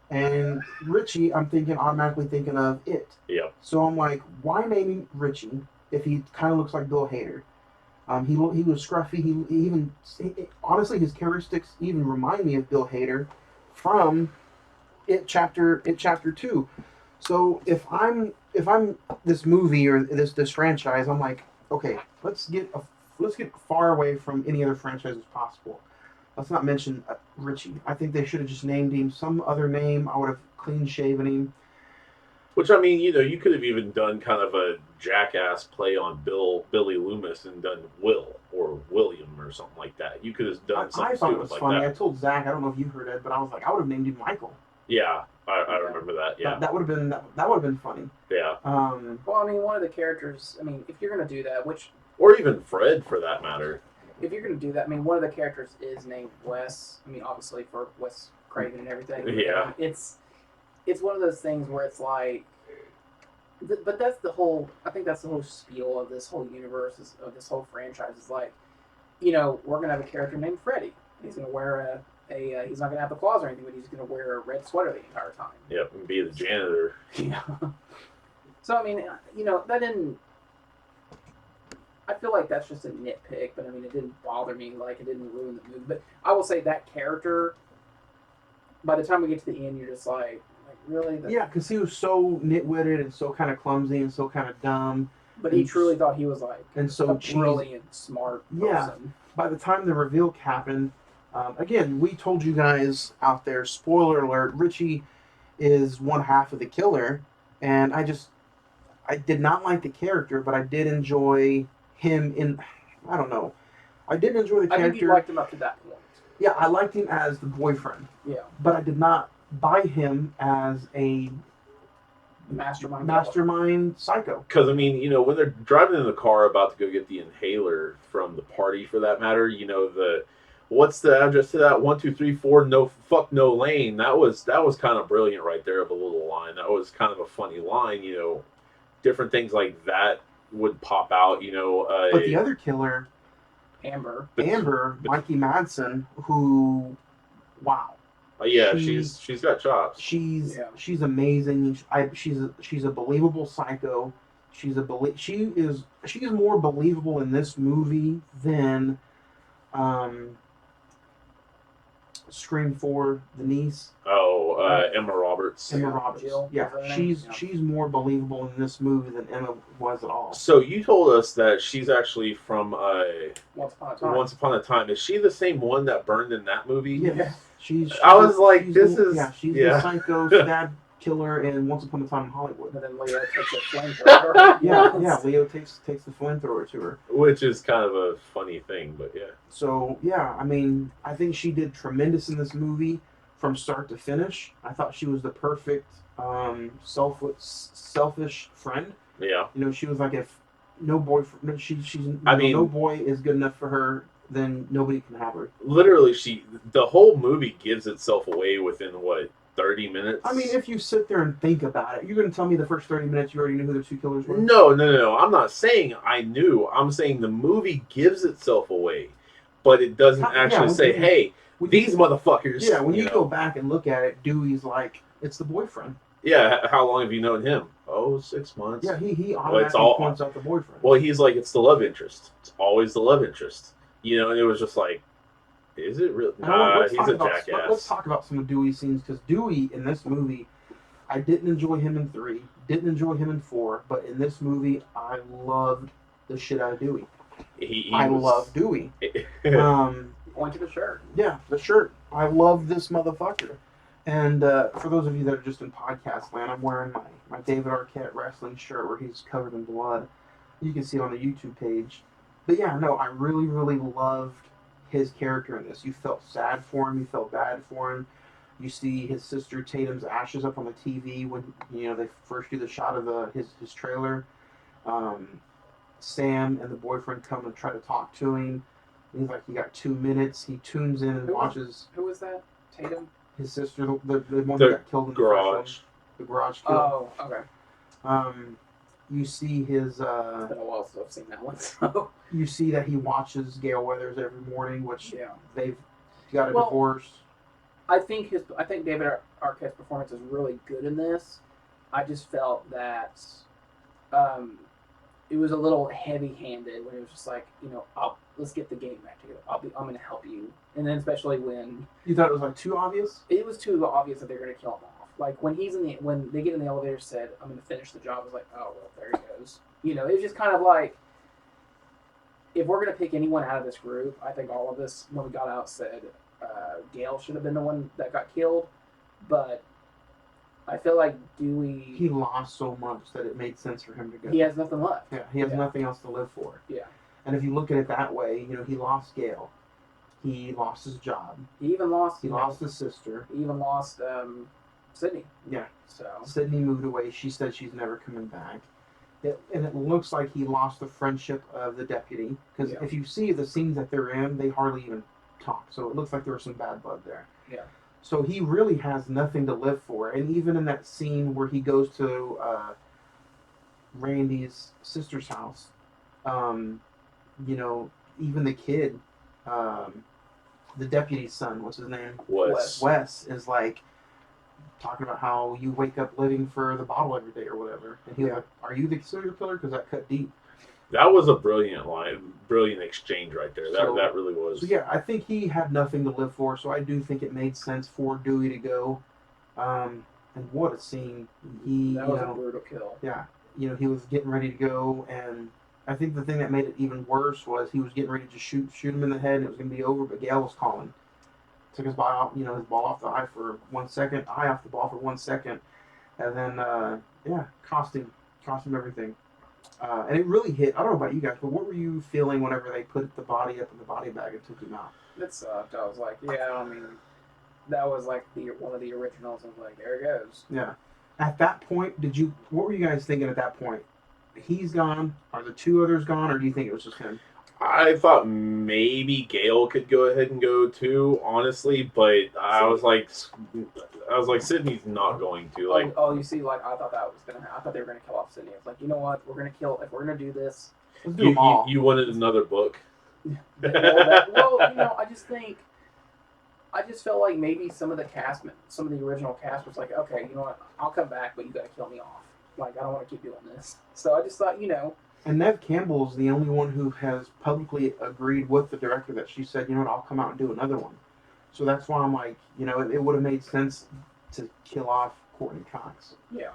And Richie, I'm automatically thinking of It. Yeah. So I'm like, why name him Richie if he kind of looks like Bill Hader? He was scruffy. Honestly, his characteristics even remind me of Bill Hader from It Chapter 2. So if I'm this movie or this franchise, I'm like, okay, let's get far away from any other franchise as possible. Let's not mention Richie. I think they should have just named him some other name. I would have clean shaven him. Which I mean, you could have even done kind of a jackass play on Billy Loomis and done Will or William or something like that. You could have done I something thought it stupid was like funny. I that. told Zach, I don't know if you heard it, but I was like, I would have named him Michael. Yeah, I remember that. Yeah, That would have been that would have been funny. yeah, Well, I mean, one of the characters. I mean, if you're gonna do that, which or even Fred for that matter. if you're gonna do that, I mean, one of the characters is named Wes. I mean, obviously for Wes Craven and everything. Yeah. It's one of those things where it's like, but that's the whole. I think that's the whole spiel of this whole universe, of this whole franchise. Is like, we're gonna have a character named Freddy. He's gonna wear he's not gonna have the claws or anything, but he's gonna wear a red sweater the entire time. Yep, and be the janitor. Yeah. So I mean, that didn't. I feel like that's just a nitpick, but I mean, it didn't bother me. Like, it didn't ruin the movie. But I will say that character, by the time we get to the end, you're just like really? Yeah, because he was so nitwitted and so kind of clumsy and so kind of dumb. But he truly thought he was like and so a brilliant, smart person. Yeah. By the time the reveal happened, again, we told you guys out there, spoiler alert, Richie is one half of the killer. And I did not like the character, but I did enjoy him I don't know. I did enjoy the character. I think you liked him up to that point. Yeah, I liked him as the boyfriend. Yeah. But I did not buy him as a mastermind psycho. Because I mean, when they're driving in the car about to go get the inhaler from the party, for that matter, what's the address to that 1234 no lane? That was kind of brilliant right there of a little line. That was kind of a funny line. Different things like that would pop out. But the other killer, Amber, Mikey Madsen, who, wow. Yeah, she's got chops. She's amazing. She's a believable psycho. She is more believable in this movie than Scream 4, the niece. Emma Roberts. Emma Roberts. Jill, yeah, she's more believable in this movie than Emma was at all. So you told us that she's actually from Once Upon a Time. Once Upon a Time. Is she the same one that burned in that movie? Yeah. She's the psycho stab killer in Once Upon a Time in Hollywood. And then Leo takes a flamethrower. yeah, Leo takes the flamethrower to her. Which is kind of a funny thing, but yeah. So, yeah, I mean, I think she did tremendous in this movie from start to finish. I thought she was the perfect selfish friend. Yeah. She was like, if no boyfriend, no boy is good enough for her, then nobody can have her. Literally, the whole movie gives itself away within, 30 minutes? I mean, if you sit there and think about it, you're going to tell me the first 30 minutes you already knew who the two killers were? No. I'm not saying I knew. I'm saying the movie gives itself away, but it doesn't actually say, hey, these motherfuckers. Yeah, when you go back and look at it, Dewey's like, it's the boyfriend. Yeah, how long have you known him? 6 months. Yeah, he automatically points out the boyfriend. Well, he's like, it's the love interest. It's always the love interest. And it was just like, is it really? Nah, he's a jackass. Let's talk about some of Dewey's scenes, because Dewey in this movie, I didn't enjoy him in 3, didn't enjoy him in 4, but in this movie, I loved the shit out of Dewey. I love Dewey. Point to the shirt. Yeah, the shirt. I love this motherfucker. And for those of you that are just in podcast land, I'm wearing my David Arquette wrestling shirt where he's covered in blood. You can see it on the YouTube page. But yeah, no, I really, really loved his character in this. You felt sad for him. You felt bad for him. You see his sister Tatum's ashes up on the TV when they first do the shot of his trailer. Sam and the boyfriend come and try to talk to him. He's like, you got 2 minutes. He tunes in and watches. Who was that? Tatum? His sister, the one that got killed in garage. The garage kill. Oh, okay. You see his. It's been a while since I've seen that one. So. You see that he watches Gale Weathers every morning, which yeah. They've got a divorce. I think David Arquette's performance is really good in this. I just felt that it was a little heavy-handed when it was just like, let's get the game back together. I'm going to help you, and then especially when you thought it was like too obvious. It was too obvious that they're going to kill him off. Like when when they get in the elevator, said, "I'm going to finish the job." I was like, "Oh well, there he goes." You know, it was just kind of like, if we're going to pick anyone out of this group, I think all of us, when we got out, said Gale should have been the one that got killed, but I feel like Dewey, He lost so much that it made sense for him to go. he has nothing left. Yeah, he has Yeah. nothing else to live for. Yeah. And if you look at it that way, he lost Gale. He lost his job. He even lost. He lost his sister. He even lost Sydney. Yeah. So Sydney moved away. She said she's never coming back. And it looks like he lost the friendship of the deputy. Because Yeah. if you see the scenes that they're in, they hardly even talk. So it looks like there was some bad blood there. Yeah. So he really has nothing to live for. And even in that scene where he goes to Randy's sister's house, even the kid, the deputy's son, what's his name? Wes is like talking about how you wake up living for the bottle every day or whatever. And he's like, "Are you the serial killer? Because that cut deep." That was a brilliant line, brilliant exchange right there. That really was. So yeah, I think he had nothing to live for. So I do think it made sense for Dewey to go. And what a scene! that was a brutal kill. Yeah, he was getting ready to go, and I think the thing that made it even worse was he was getting ready to shoot him in the head, and it was going to be over. But Gale was calling. Took his ball off the eye for 1 second, eye off the ball for 1 second, and then cost him everything. And it really hit. I don't know about you guys, but what were you feeling whenever they put the body up in the body bag and took him out? It sucked. I was like, yeah, I mean, that was like one of the originals. I was like, there it goes. Yeah. At that point, what were you guys thinking at that point? He's gone. Are the two others gone, or do you think it was just him? I thought maybe Gale could go ahead and go too, honestly, but I was like, Sydney's not going to. Like, you see, like I thought I thought they were gonna kill off Sydney. I was like, you know what? If we're gonna do this. Let's do them all. You wanted another book. I just felt like maybe some of the original cast was like, okay, you know what? I'll come back, but you gotta kill me off. Like, I don't want to keep doing this. So I just thought, And Nev Campbell's the only one who has publicly agreed with the director that she said, I'll come out and do another one. So that's why I'm like, it would have made sense to kill off Courtney Cox. Yeah.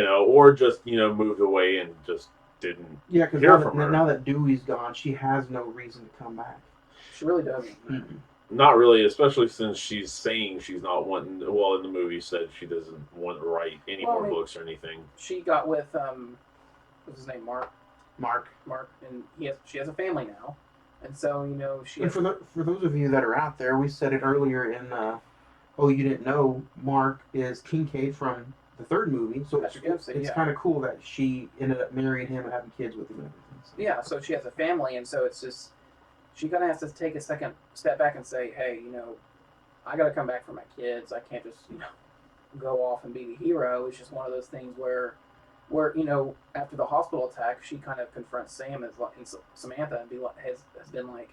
Or just, moved away and just didn't hear from her. Now that Dewey's gone, she has no reason to come back. She really doesn't. Mm-hmm. Not really, especially since she's saying she's not wanting. Well, in the movie, said she doesn't want to write any more books or anything. She got with what's his name, Mark, and she has a family now, and so she. And for those of you that are out there, we said it earlier in you didn't know, Mark is Kincaid from the third movie, so it's kind of cool that she ended up marrying him and having kids with him and everything. So. Yeah, so she has a family, and so it's just. She kind of has to take a second step back and say, hey, I got to come back for my kids. I can't just, go off and be the hero. It's just one of those things where after the hospital attack, she kind of confronts Sam and Samantha and has been like,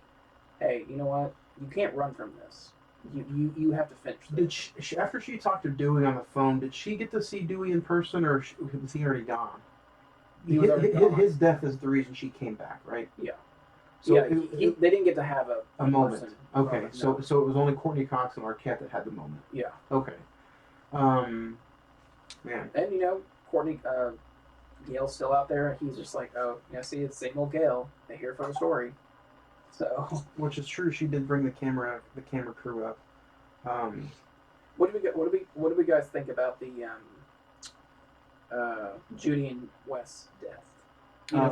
hey, you know what? You can't run from this. You have to finish this. Did she, after she talked to Dewey on the phone, did she get to see Dewey in person, or was he already gone? His death is the reason she came back, right? Yeah. So they didn't get to have a moment. Person. Okay, so it was only Courtney Cox and Arquette that had the moment. Yeah. Okay. Man. And Courtney, Gale's still out there. He's just like, oh, see, it's same old Gale. They're here for the story. So. Which is true. She did bring the camera crew up. What do we guys think about the Julian West death?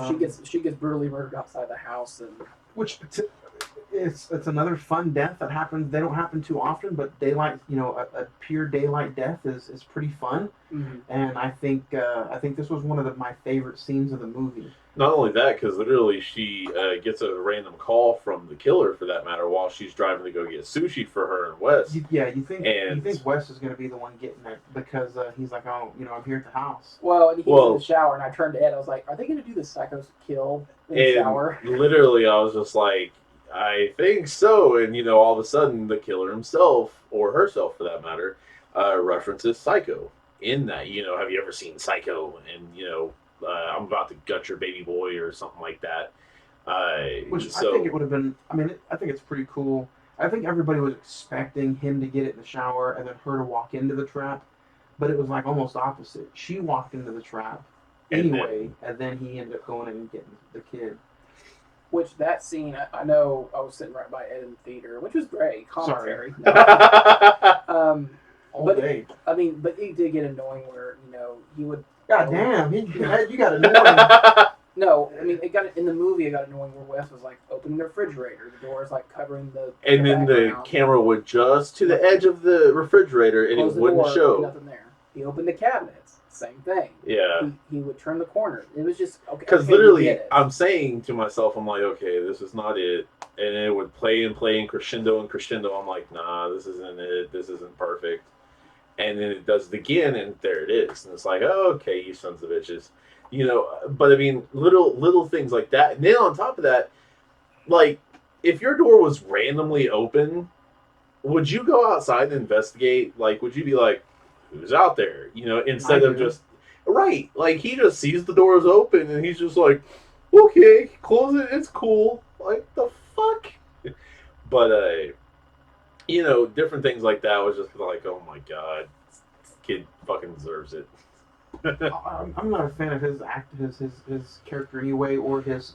She gets brutally murdered outside the house, and it's another fun death that happens. They don't happen too often, but daylight, a pure daylight death is pretty fun. Mm-hmm. And I think this was one of my favorite scenes of the movie. Not only that, because literally she gets a random call from the killer, for that matter, while she's driving to go get sushi for her and Wes. You think Wes is going to be the one getting it because he's like, oh, I'm here at the house. Well, and he's in the shower, and I turned to Ed. I was like, are they going to do the psycho kill in the shower? Literally, I was just like, I think so. And all of a sudden, the killer himself, or herself for that matter, references Psycho in that. Have you ever seen Psycho? And I'm about to gut your baby boy or something like that. I think it would have been. I mean, I think it's pretty cool. I think everybody was expecting him to get it in the shower and then her to walk into the trap. but it was like almost opposite. She walked into the trap anyway, and then he ended up going in and getting the kid. Which that scene, I know I was sitting right by Ed in the theater, which was great commentary. All but day. I mean, but it did get annoying where he would. God damn, you got annoying. No, I mean it got in the movie. It got annoying where Wes was like opening the refrigerator, the door is like covering the. And then the camera would just to the edge of the refrigerator, and close it the wouldn't door, show. Nothing there. He opened the cabinets. Same thing. Yeah. He would turn the corner. It was just okay. Because literally, I'm saying to myself, I'm like, okay, this is not it. And it would play and play and crescendo. I'm like, nah, this isn't it. This isn't perfect. And then it does it again, and there it is. And it's like, oh, okay, you sons of bitches. But I mean, little things like that. And then on top of that, like, if your door was randomly open, would you go outside and investigate? Like, would you be like, who's out there? Instead of just right. Like, he just sees the doors open and he's just like, okay, close it. It's cool. Like, the fuck. But different things like that was just like, oh my god, this kid fucking deserves it. I'm not a fan of his character anyway, or his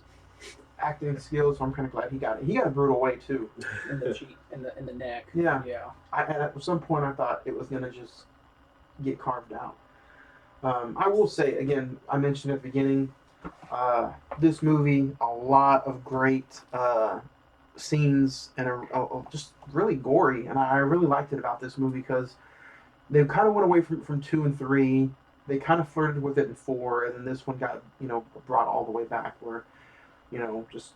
acting skills. So I'm kind of glad he got it. He got a brutal way too. In the cheek, in the neck. Yeah. Yeah. At some point, I thought it was gonna just get carved out. I will say again, I mentioned at the beginning, this movie, a lot of great scenes and just really gory, and I really liked it about this movie because they kind of went away from 2 and 3. They kind of flirted with it in 4, and then this one got brought all the way back where just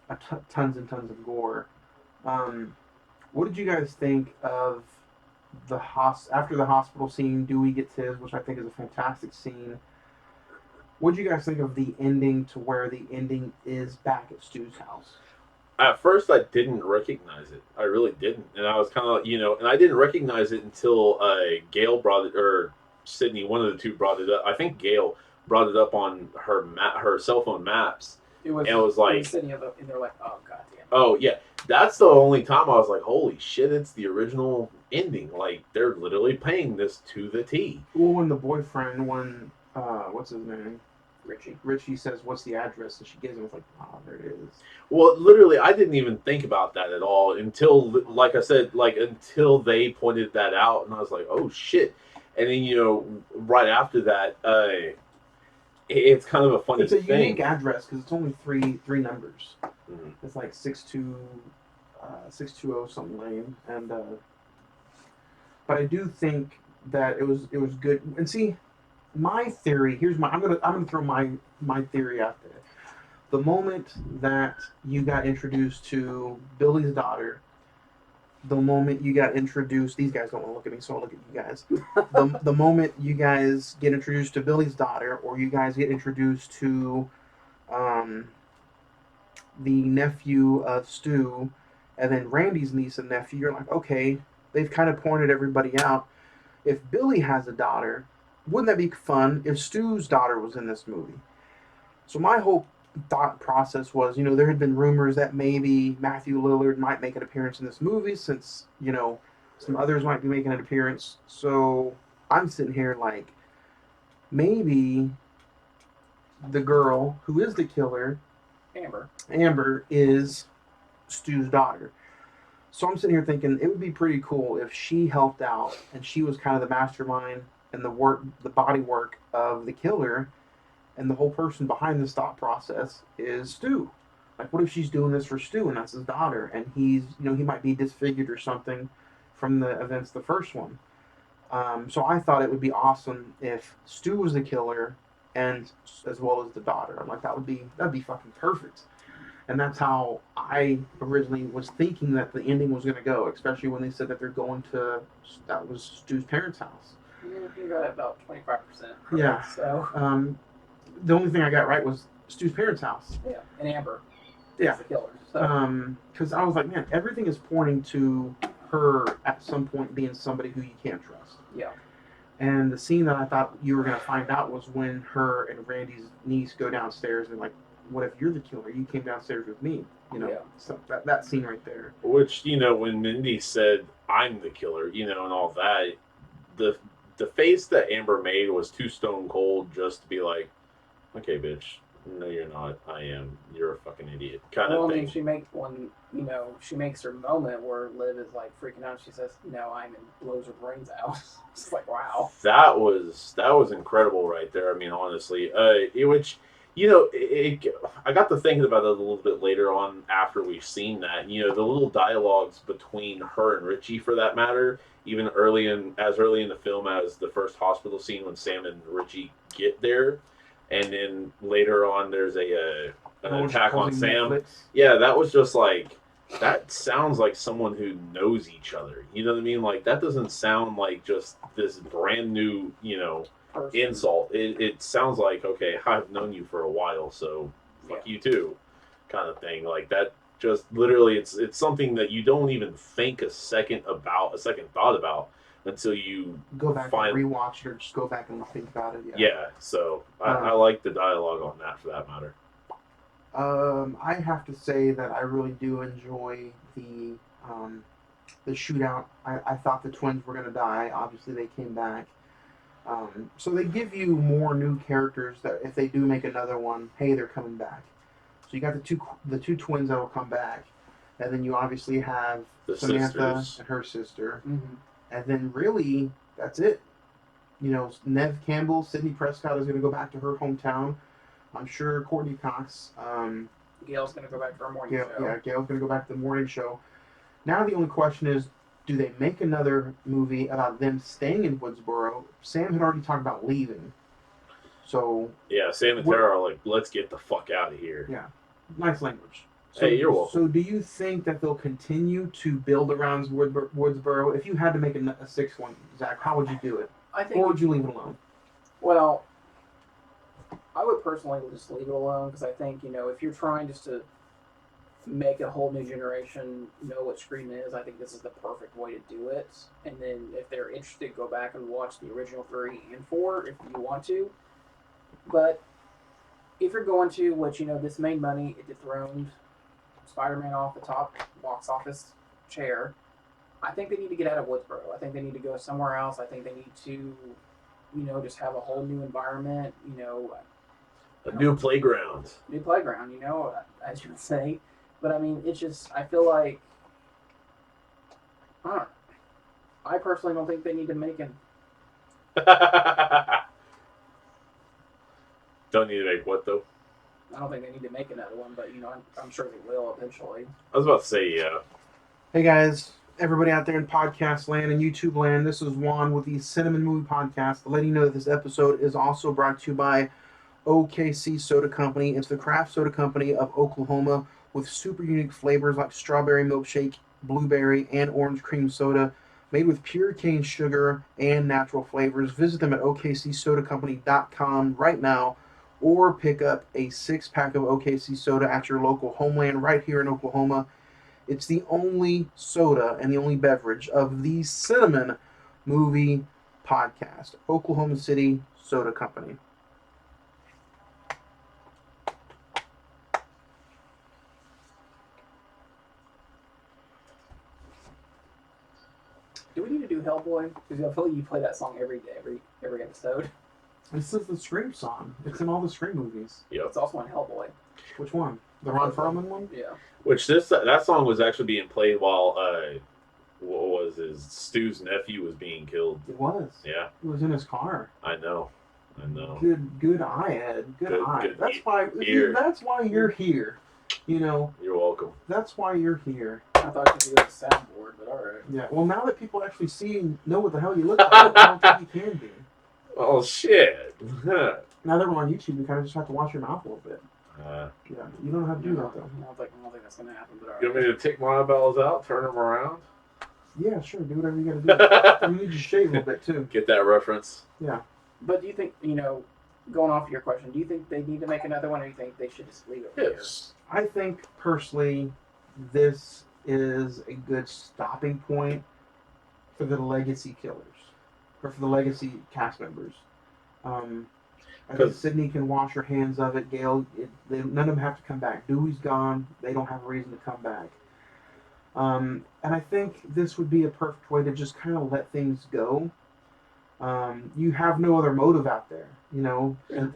tons and tons of gore. What did you guys think of after the hospital scene? Dewey gets his, which I think is a fantastic scene. What did you guys think of the ending, to where the ending is back at Stu's house? At first, I didn't recognize it. I really didn't, and I was kind of and I didn't recognize it until Gail brought it, or Sydney, one of the two brought it up. I think Gail brought it up on her cell phone maps. It was like sitting and they're like, oh god damn. Oh yeah, that's the only time I was like, holy shit, it's the original ending. Like, they're literally paying this to the T. Well, when the boyfriend, what's his name? Richie says, what's the address? And she gives him, it's like, oh, there it is. Well, literally, I didn't even think about that at all until, like I said, until they pointed that out, and I was like, oh shit. And then, right after that, it's kind of a funny thing. It's a unique address because it's only three numbers. Mm-hmm. It's like 620 something lane, and but I do think that it was good. And see, my theory, I'm gonna throw my theory out there. The moment that you got introduced to Billy's daughter, the moment you got introduced, these guys don't want to look at me, so I'll look at you guys. The moment you guys get introduced to Billy's daughter, or you guys get introduced to the nephew of Stu, and then Randy's niece and nephew, you're like, okay, they've kind of pointed everybody out. If Billy has a daughter, wouldn't that be fun if Stu's daughter was in this movie? So my whole thought process was, there had been rumors that maybe Matthew Lillard might make an appearance in this movie, since, some others might be making an appearance. So I'm sitting here like, maybe the girl who is the killer, Amber, is Stu's daughter. So I'm sitting here thinking it would be pretty cool if she helped out and she was kind of the mastermind and the body work of the killer, and the whole person behind this thought process is Stu. Like, what if she's doing this for Stu and that's his daughter, and he's, he might be disfigured or something from the events of the first one. So I thought it would be awesome if Stu was the killer, and as well as the daughter. I'm like, that'd be fucking perfect. And that's how I originally was thinking that the ending was going to go, especially when they said that they're going to, that was Stu's parents' house. You got about 25%. Yeah. So. The only thing I got right was Stu's parents' house. Yeah, and Amber. Yeah. The killer. So. Because I was like, man, everything is pointing to her at some point being somebody who you can't trust. Yeah. And the scene that I thought you were going to find out was when her and Randy's niece go downstairs and like, what if you're the killer? You came downstairs with me. Yeah. So that scene right there. Which, when Mindy said, I'm the killer, and all that, the the face that Amber made was too stone cold just to be like, okay, bitch, no, you're not. I am. You're a fucking idiot, kind Well, of I mean, thing. she makes her moment where Liv is like freaking out. She says, "No, I'm," and blows her brains out. It's like, wow. That was incredible right there. I mean, honestly, which I got to thinking about it a little bit later on after we've seen that. The little dialogues between her and Richie, for that matter, even early in the film as the first hospital scene when Sam and Richie get there, and then later on there's an attack on Sam. Netflix. Yeah, that was just like that sounds like someone who knows each other. You know what I mean? Like that doesn't sound like just this brand new, Person. insult. It sounds like, okay, I've known you for a while, so fuck you too, kind of thing. Like that. Just literally, it's something that you don't even think a second thought about until you Go back and rewatch it, or just go back and think about it. Yeah. So I like the dialogue on that, for that matter. I have to say that I really do enjoy the shootout. I thought the twins were gonna die. Obviously, they came back. So they give you more new characters that if they do make another one, hey, they're coming back. So you got the two twins that will come back, and then you obviously have The Samantha sisters. and her sister, Mm-hmm. and then really that's it. Nev Campbell, Sidney Prescott is going to go back to her hometown. I'm sure Courtney Cox. Gail's gonna go back for a morning show. Yeah, Gail's going to go back to the morning show. Now the only question is, do they make another movie about them staying in Woodsboro? Sam had already talked about leaving. So Yeah, Sam and Tara are like, let's get the fuck out of here. yeah, nice language. So, Hey, you're welcome. So do you think that they'll continue to build around Woodsboro? If you had to make a sixth one, Zach, how would you do it? I think. Or would you leave it alone? Well, I would personally just leave it alone because I think if you're trying just to make a whole new generation know what Scream is, I think this is the perfect way to do it. And then if they're interested, go back and watch the original 3 and 4 if you want to. But if you're going to, which this made money, it dethroned Spider-Man off the top box office chair. I think they need to get out of Woodsboro. I think they need to go somewhere else. I think they need to, just have a whole new environment. A new playground. New playground. As you would say. But I mean, it's just I feel like I personally don't think they need to make an. Don't need to make what though? I don't think they need to make another one, but I'm sure they will eventually. I was about to say yeah. Hey guys, everybody out there in podcast land and YouTube land, this is Juan with the Cine-Men Movie Podcast. To let you know that this episode is also brought to you by OKC Soda Company. It's the craft soda company of Oklahoma with super unique flavors like strawberry milkshake, blueberry, and orange cream soda, made with pure cane sugar and natural flavors. Visit them at okcsodacompany.com right now, or pick up a 6-pack of OKC soda at your local Homeland right here in Oklahoma. It's the only soda and the only beverage of the Cine-Men Movie Podcast. Oklahoma City Soda Company. Do we need to do Hellboy? Because I feel like you play that song every day, every episode. This is the Scream song. It's in all the Scream movies. Yep. It's also in Hellboy. Which one? The Ron Perlman one? Yeah. Which that song was actually being played while what was his Stu's nephew was being killed. It was. Yeah. It was in his car. I know. Good eye, Ed. Good eye. That's why you're here. You're welcome. That's why you're here. I thought you could do a soundboard, but alright. Yeah. Well, now that people actually see and know what the hell you look like, I don't think you can be. Oh shit. Now that we're on YouTube, you kind of just have to watch your mouth a little bit. Yeah. You don't know how to do that though. I don't think that's gonna happen, but alright. You want me to take my eyeballs out, turn them around? Yeah, sure. Do whatever you gotta do. You need to shave a little bit too. Get that reference? Yeah. But do you think, going off your question, do you think they need to make another one, or do you think they should just leave it here? Yes. I think personally, this is a good stopping point for the legacy killers, or for the legacy cast members. I think Sydney can wash her hands of it. Gail, none of them have to come back. Dewey's gone. They don't have a reason to come back. And I think this would be a perfect way to just kind of let things go. You have no other motive out there, you know. And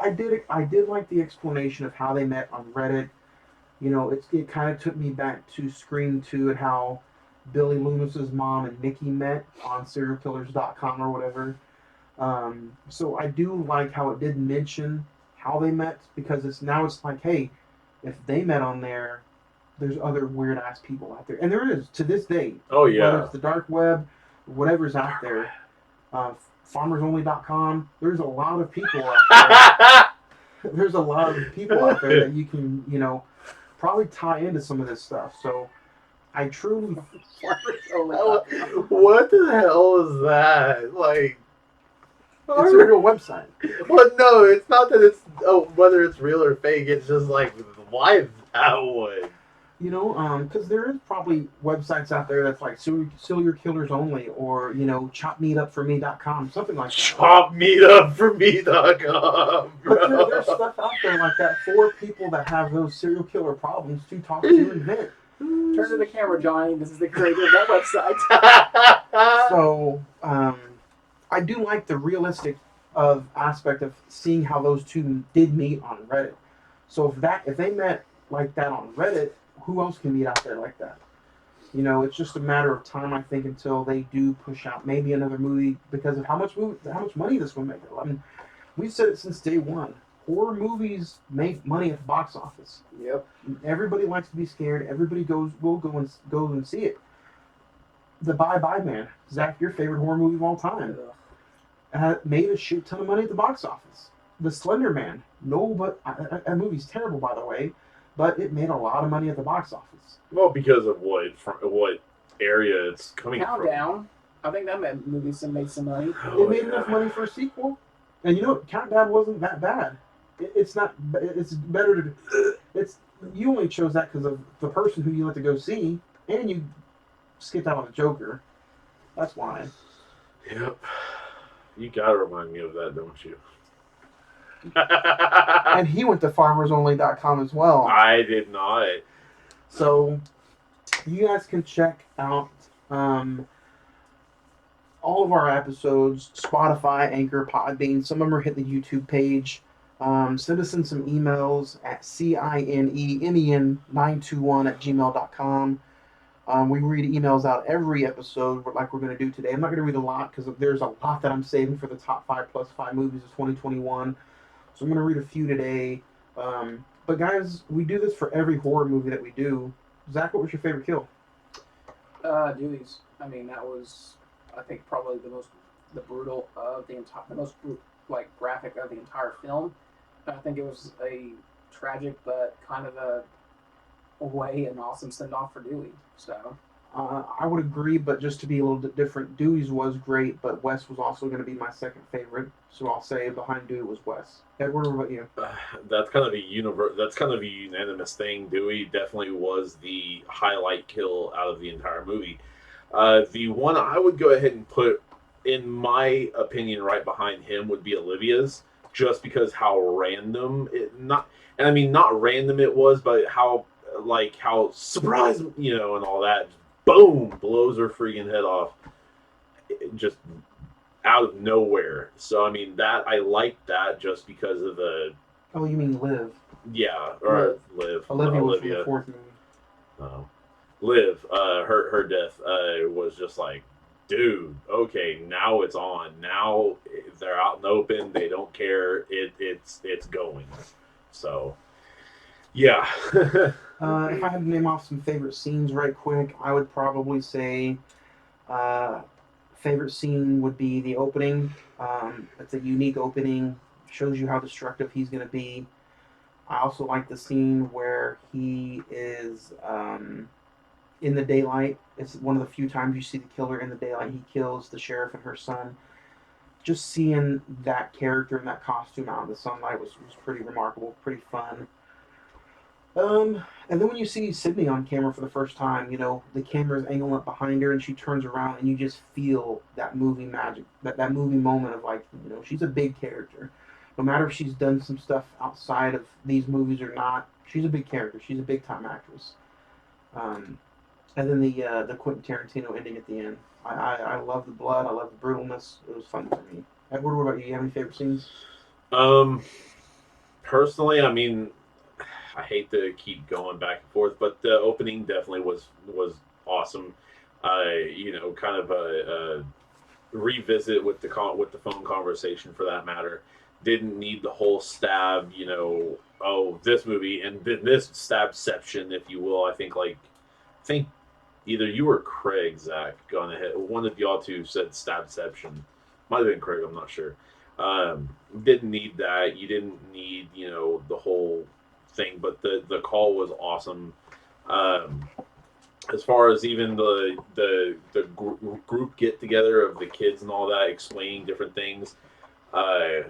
I did like the explanation of how they met on Reddit. You know, it kind of took me back to Scream 2 and how Billy Loomis's mom and Nikki met on serialkillers.com or whatever. So I do like how it did mention how they met because it's like, hey, if they met on there, there's other weird ass people out there, and there is to this day. Oh Whether yeah. it's the dark web, whatever's out there, farmersonly.com. There's a lot of people out there. There's a lot of people out there that you can, you know, probably tie into some of this stuff. So I truly, What the hell is that? Like, it's a real website. well, no, it's not that it's whether it's real or fake. It's just like, why that one? You know, because there is probably websites out there that's like serial killers only, or you know, chopmeetupforme.com, something like that. Chopmeetupforme.com. But there's stuff out there like that for people that have those serial killer problems to talk to and vent. Turn to the camera, Johnny. This is the creator of that website. So, I do like the realistic aspect of seeing how those two did meet on Reddit. So if they met like that on Reddit, who else can meet out there like that? You know, it's just a matter of time, I think, until they do push out maybe another movie because of how much money this will make. I mean, we've said it since day one. Horror movies make money at the box office. Yep. Everybody likes to be scared. Everybody will go and see it. The Bye Bye Man, Zach, your favorite horror movie of all time, made a shit ton of money at the box office. The Slender Man, that movie's terrible, by the way, but it made a lot of money at the box office. Well, because of what area it's coming Countdown. I think that movie made some money. It made enough money for a sequel, and you know what? Countdown wasn't that bad. It's not. It's better to. It's you only chose that because of the person who you let to go see, and you skipped out on the Joker. That's why. Yep. You gotta remind me of that, don't you? And he went to farmersonly.com as well. I did not. So you guys can check out all of our episodes, Spotify, Anchor, Podbean. Some of them are hitting the YouTube page. Send us in some emails at cinemen921@gmail.com. We read emails out every episode like we're going to do today. I'm not going to read a lot because there's a lot that I'm saving for the top 5 plus 5 movies of 2021. So I'm going to read a few today. But guys, we do this for every horror movie that we do. Zach, what was your favorite kill? Dewey's. I mean, that was, I think, probably the most brutal of the entire, the most graphic of the entire film. And I think it was a tragic but kind of an awesome send off for Dewey. So. I would agree, but just to be a little bit different, Dewey's was great, but Wes was also going to be my second favorite. So I'll say behind Dewey was Wes. Edward, what about you? That's kind of a unanimous thing. Dewey definitely was the highlight kill out of the entire movie. The one I would go ahead and put, in my opinion, right behind him would be Olivia's, just because how random not random it was, but how surprise, and all that. Boom, blows her freaking head off, just out of nowhere. So I mean that I like that just because of the. Oh, you mean Liv? Yeah, or Liv. Olivia was from the fourth movie. Liv, her death was just like, dude. Okay, now it's on. Now they're out in the open. They don't care. It's going. So. Yeah. If I had to name off some favorite scenes right quick, I would probably say favorite scene would be the opening. It's a unique opening. Shows you how destructive he's going to be. I also like the scene where he is in the daylight. It's one of the few times you see the killer in the daylight. He kills the sheriff and her son. Just seeing that character in that costume out in the sunlight was pretty remarkable, pretty fun. And then when you see Sydney on camera for the first time, the camera's angling up behind her and she turns around and you just feel that movie magic, that movie moment of she's a big character. No matter if she's done some stuff outside of these movies or not, she's a big character. She's a big time actress. And then the Quentin Tarantino ending at the end. I love the blood. I love the brutalness. It was fun for me. Edward, what about you? You have any favorite scenes? Um, Personally, I mean, I hate to keep going back and forth, but the opening definitely was awesome. Kind of a revisit with with the phone conversation for that matter. Didn't need the whole stab, oh, this movie and this stabception, if you will. I think either you or Craig, Zach, gone ahead. One of y'all two said stabception. Might have been Craig. I'm not sure. Didn't need that. You didn't need, the whole thing, but the call was awesome. Um, as far as even the group get together of the kids and all that, explaining different things. Uh,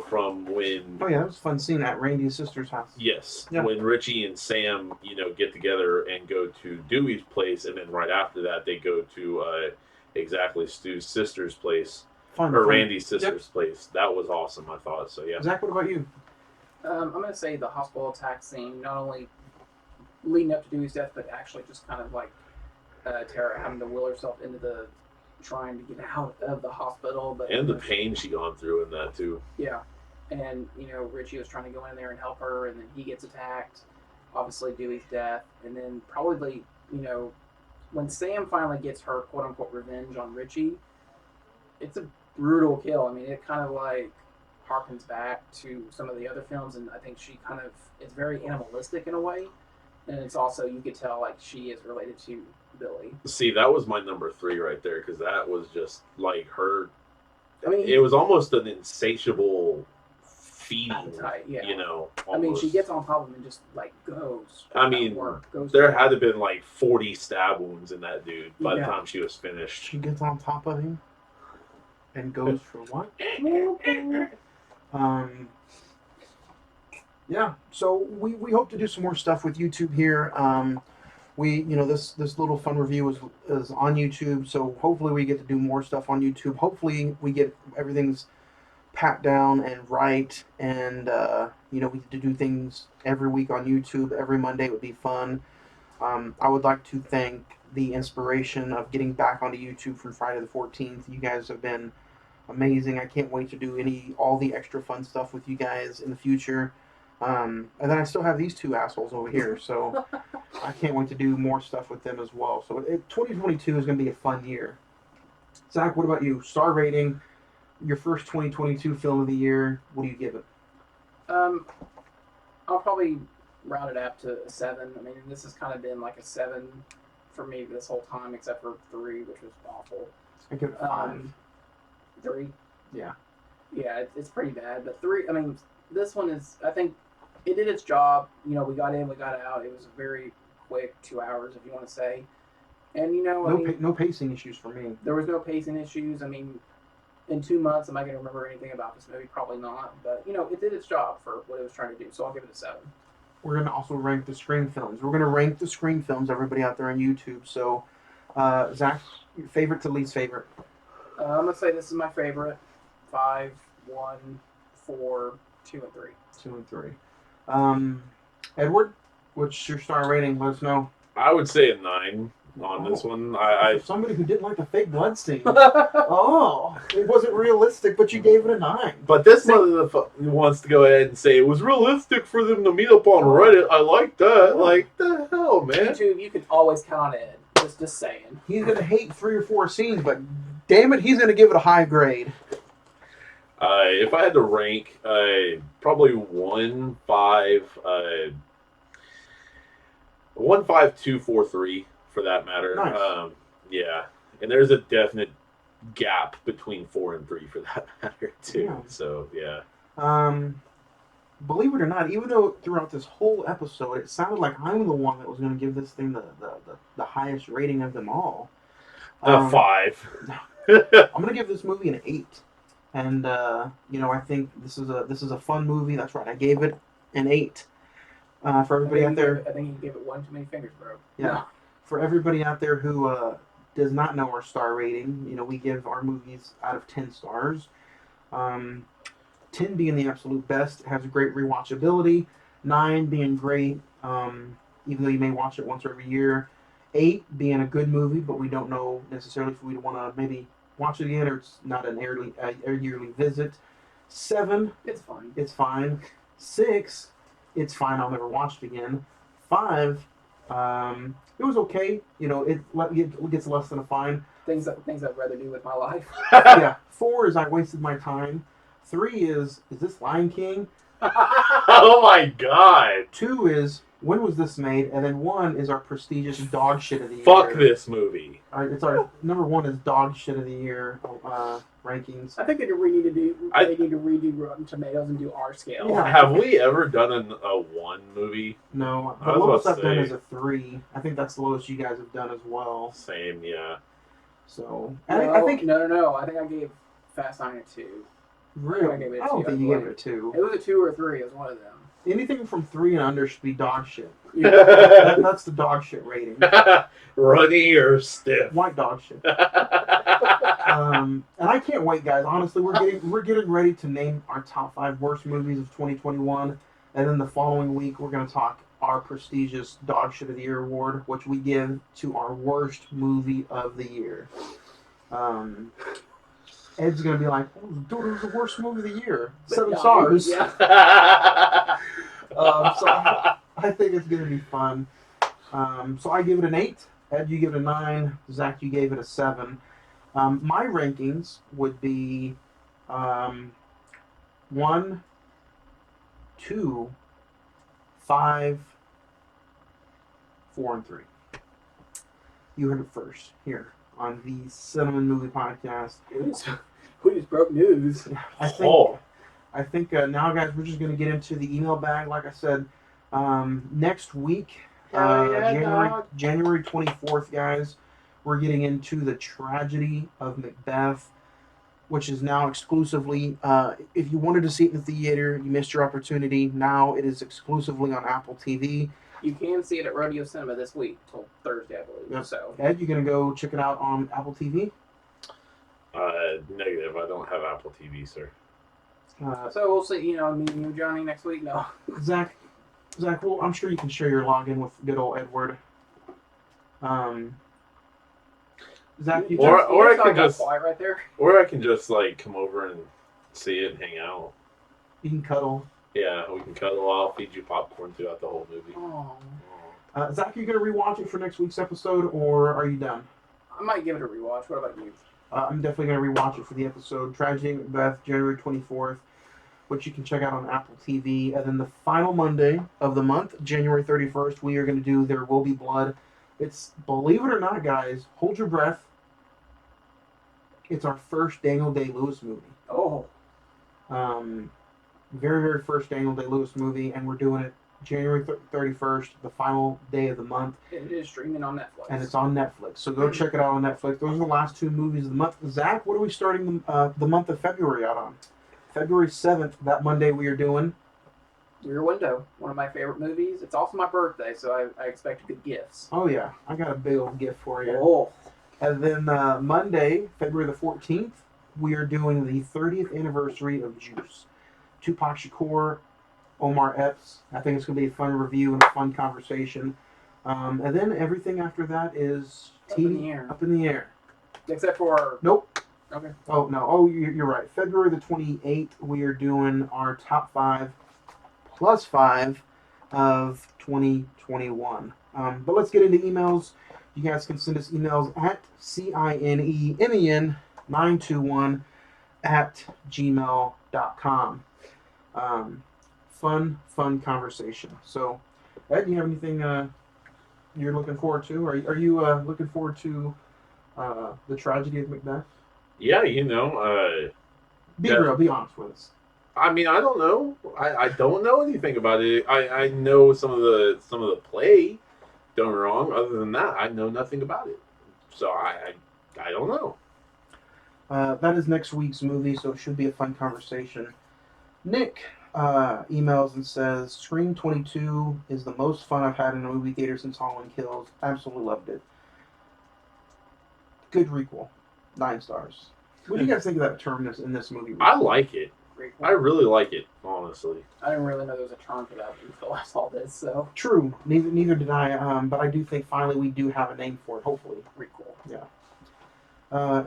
from when Oh yeah, that was a fun scene at Randy's sister's house. yes, Yeah. when Richie and Sam, get together and go to Dewey's place, and then right after that they go to exactly Stu's sister's place Fun. or fun. Randy's sister's place. That was awesome. I thought so. Yeah. Zach, what about you? I'm gonna say the hospital attack scene, not only leading up to Dewey's death, but actually just kind of like Tara having to will herself into the trying to get out of the hospital, but And the pain she gone through in that too. yeah, and Richie was trying to go in there and help her, and then he gets attacked. Obviously, Dewey's death, and then probably when Sam finally gets her quote unquote revenge on Richie, it's a brutal kill. I mean, it kind of like harkens back to some of the other films, and I think she kind of is very animalistic in a way, and it's also you could tell like she is related to Billy. See, that was my number 3 right there because that was just like her. I mean, It was almost an insatiable feeding. appetite, yeah. Almost. I mean, she gets on top of him and just like goes. I mean, goes there to had to have been like 40 stab wounds in that dude by the Yeah. time she was finished. She gets on top of him and goes for what? Yeah. So we hope to do some more stuff with YouTube here. This little fun review is on YouTube, so hopefully we get to do more stuff on YouTube. Hopefully we get everything's pat down and right, and we get to do things every week on YouTube. Every Monday would be fun. I would like to thank the inspiration of getting back onto YouTube from Friday the 14th. You guys have been amazing. I can't wait to do all the extra fun stuff with you guys in the future. And then I still have these two assholes over here, so I can't wait to do more stuff with them as well. So 2022 is going to be a fun year. Zach, what about you? Star rating, your first 2022 film of the year. What do you give it? I'll probably round it up to a 7. I mean, this has kind of been like a 7 for me this whole time, except for 3, which was awful. I give it 5. 3. Yeah. Yeah, it's pretty bad. But 3. I mean, this one is. I think it did its job. We got in, we got out. It was a very quick 2 hours, if you want to say. And No pacing issues for me. there was no pacing issues. I mean, in 2 months, am I going to remember anything about this movie? Probably not. But it did its job for what it was trying to do. So I'll give it a 7. We're going to also rank the Scream films. We're going to rank the Scream films, everybody out there on YouTube. So, Zach, your favorite to least favorite? I'm going to say this is my favorite. 5, 1, 4, 2, and 3. 2 and 3. Edward, what's your star rating? Let us know. I would say a 9 on this one. For somebody who didn't like the fake blood stain. Oh, it wasn't realistic, but you gave it a 9. But this motherfucker wants to go ahead and say it was realistic for them to meet up on Reddit. I like that. Like, the hell, man. YouTube, you can always count on Ed. Just saying. He's going to hate 3 or 4 scenes, but damn it, he's going to give it a high grade. If I had to rank, probably 1, 5, 1, 5, 2, 4, 3 for that matter. Nice. Yeah, and there's a definite gap between 4 and 3 for that matter too. Yeah. So yeah. Believe it or not, even though throughout this whole episode it sounded like I'm the one that was going to give this thing the highest rating of them all. 5. I'm going to give this movie an 8. And I think this is a fun movie. That's right. I gave it an 8. For everybody out there, I think you gave it one too many fingers, bro. yeah. For everybody out there who does not know our star rating, we give our movies out of 10 stars. 10 being the absolute best, it has great rewatchability. 9 being great, even though you may watch it once every year. 8 being a good movie, but we don't know necessarily if we want to maybe watch it again or it's not an yearly visit. 7, It's fun. it's fine. 6, it's fine. I'll never watch it again. 5, it was okay. You know, it gets less than a fine. Things I'd rather do with my life. Yeah. 4 is I wasted my time. 3 is this Lion King? Oh my god! 2 is when was this made? And then 1 is our prestigious dog shit of the year. Fuck this movie. It's our number 1 is dog shit of the year rankings. I think they need to redo Rotten Tomatoes and do R scale. Yeah. Have we ever done a 1 movie? No, I the was lowest about I've to done say. is a 3. I think that's the lowest you guys have done as well. Same, yeah. So No, I think no. I think I gave Fast 9 a 2. really, I gave it a I don't 2, think I you gave believe. it a 2. It was a 2 or a 3. It was one of them. Anything from 3 and under should be dog shit. Yeah. That's the dog shit rating. Runny or stiff. White dog shit. And I can't wait, guys. Honestly, we're getting ready to name our top 5 worst movies of 2021, and then the following week we're going to talk our prestigious Dog Shit of the Year award, which we give to our worst movie of the year. Ed's going to be like, "Oh, dude, it was the worst movie of the year. 7 stars." Yeah. So I think it's going to be fun. So I give it an 8. Ed, you give it a 9. Zach, you gave it a 7. My rankings would be 1, 2, 5, 4, and 3. You heard it first here on the Cine-Men Movie Podcast. We just broke news. I think now, guys, we're just going to get into the email bag. Like I said, next week, January 24th, guys, we're getting into the tragedy of Macbeth, which is now exclusively, if you wanted to see it in the theater, you missed your opportunity. Now it is exclusively on Apple TV. You can see it at Rodeo Cinema this week till Thursday, I believe. Yep. So Ed, you going to go check it out on Apple TV? Negative. I don't have Apple TV, sir. So we'll see. You know, me and you, Johnny, next week. No. Zach, well, I'm sure you can share your login with good old Edward. Zach, you Or I can can just quiet right there. or I can just like come over and see it and hang out. you can cuddle. Yeah, we can cuddle. I'll feed you popcorn throughout the whole movie. Oh. Zach, are you going to rewatch it for next week's episode, or are you done? I might give it a rewatch. What about you? I'm definitely going to rewatch it for the episode Tragedy of Macbeth, January 24th, which you can check out on Apple TV. And then the final Monday of the month, January 31st, we are going to do There Will Be Blood. It's, believe it or not, guys, hold your breath. It's our first Daniel Day-Lewis movie. Oh. Very, very first Daniel Day-Lewis movie, and we're doing it January 31st, the final day of the month. It is streaming on Netflix. And it's on Netflix, so go check it out on Netflix. Those are the last 2 movies of the month. Zach, what are we starting the month of February out on? February 7th, that Monday we are doing. Rear Window, one of my favorite movies. It's also my birthday, so I expect good gifts. Oh yeah, I got a big old gift for you. Oh. And then Monday, February the 14th, we are doing the 30th anniversary of Juice. Tupac Shakur, Omar Epps. I think it's going to be a fun review and a fun conversation. And then everything after that is Up in the air. Up in the air. Except for... Nope. Okay. Oh, no. Oh, you're right. February the 28th, we are doing our top 5 plus 5 of 2021. But let's get into emails. You guys can send us emails at cinemen921 at gmail.com. Fun conversation. So, Ed, do you have anything you're looking forward to? Are you looking forward to the tragedy of Macbeth? Yeah, you know. Be real. Be honest with us. I mean, I don't know. I don't know anything about it. I know some of the play. Don't get me wrong. Other than that, I know nothing about it. So I don't know. That is next week's movie, so it should be a fun conversation. Nick emails and says, Scream 22 is the most fun I've had in a movie theater since Halloween Kills. Absolutely loved it. Good requel. 9 stars. What do you guys think of that term in this movie? I like it. great. I really like it, honestly. I didn't really know there was a term for that until I saw this. So True. Neither did I. But I do think finally we do have a name for it. Hopefully. pretty cool. Yeah.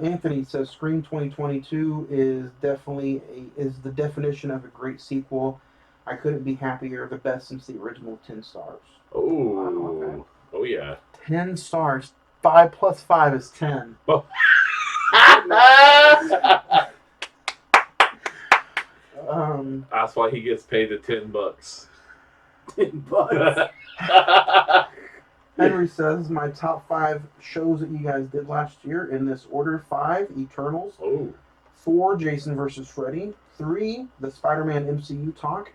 Anthony says Scream 2022 is definitely is the definition of a great sequel. I couldn't be happier. The best since the original. 10 stars. Oh, okay. Oh yeah. 10 stars. 5 plus 5 is 10. Oh. That's why he gets paid the $10. $10. Henry says my top 5 shows that you guys did last year in this order: 5, Eternals; Oh. 4, Jason vs. Freddy; 3, the Spider-Man MCU talk;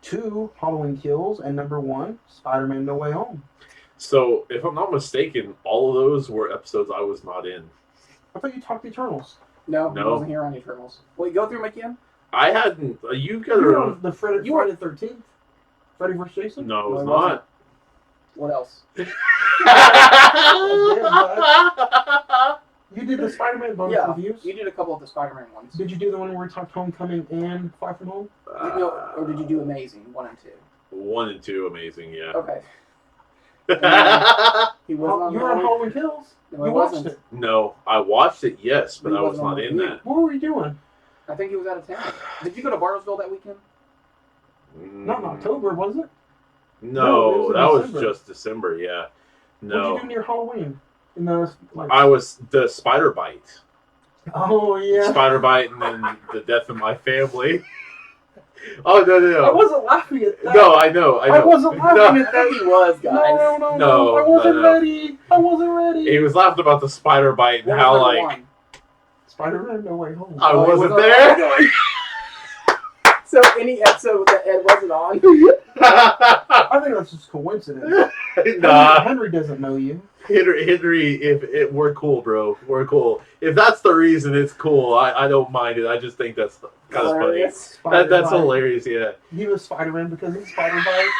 2, Halloween Kills; and number 1, Spider-Man No Way Home. So, if I'm not mistaken, all of those were episodes I was not in. I thought you talked Eternals. No, he No. wasn't here on Eternals. Wait, go through them again? I hadn't. You guys You were are. on the Friday You were- the 13th? Freddy vs. Jason? No, it was No, he wasn't. not. What else? You did the Spider-Man bonus Yeah, reviews? you did a couple of the Spider-Man ones. Did you do the one where we talked Homecoming and Far From Home? Or did you do Amazing 1 and 2? 1 and 2, amazing, yeah. Okay. He wasn't on You were on Halloween. Halloween Kills? No, You he watched wasn't. it. No, I watched it, yes, but He I was wasn't on not the in review. that. What were you doing? I think he was out of town. Did you go to Bartlesville that weekend? Not in October, was it? No, it No, was in that was December. just December, yeah. What did you No. do near Halloween? In the, like, I was the spider bite. oh, yeah. Spider bite and then the death of my family. Oh, no. I wasn't laughing at that. No, I know. I wasn't laughing No. at that. He was, No, guys. No, I wasn't no. ready. I wasn't ready. He was laughing about the spider bite and What how, was like, number 1? Spider-Man No Way Home. I Oh, he wasn't was there. So any episode that Ed wasn't on? I think that's just coincidence. Nah. Henry doesn't know you. Henry, we're cool, bro. We're cool. If that's the reason, it's cool. I don't mind it. I just think that's kind of funny. Hilarious. That's Spider-Bite. hilarious, yeah. He was Spider-Man because of Spider-Bite.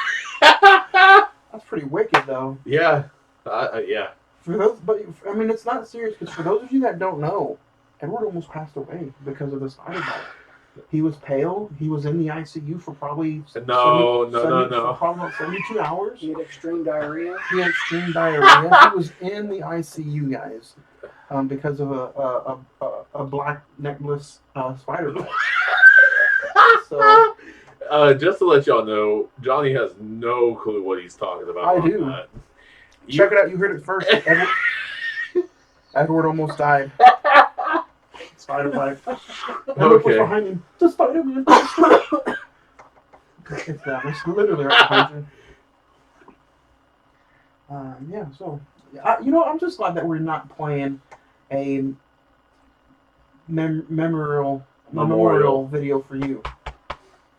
That's pretty wicked, though. Yeah. Yeah. For those, but I mean, it's not serious. Because for those of you that don't know, Edward almost passed away because of the Spider-Bite. He was pale. He was in the ICU for probably No. for probably about 72 hours. He had extreme diarrhea. He had extreme diarrhea. He was in the ICU, guys, because of a black necklace spider bite. So Just to let y'all know, Johnny has no clue what he's talking about. I on do. that. check it out. You heard it first. Edward almost died. Spider bite. Look what's behind him. The Spider-Man. It's that. It's literally right behind you. Yeah. So, I'm just glad that we're not playing a memorial video for you.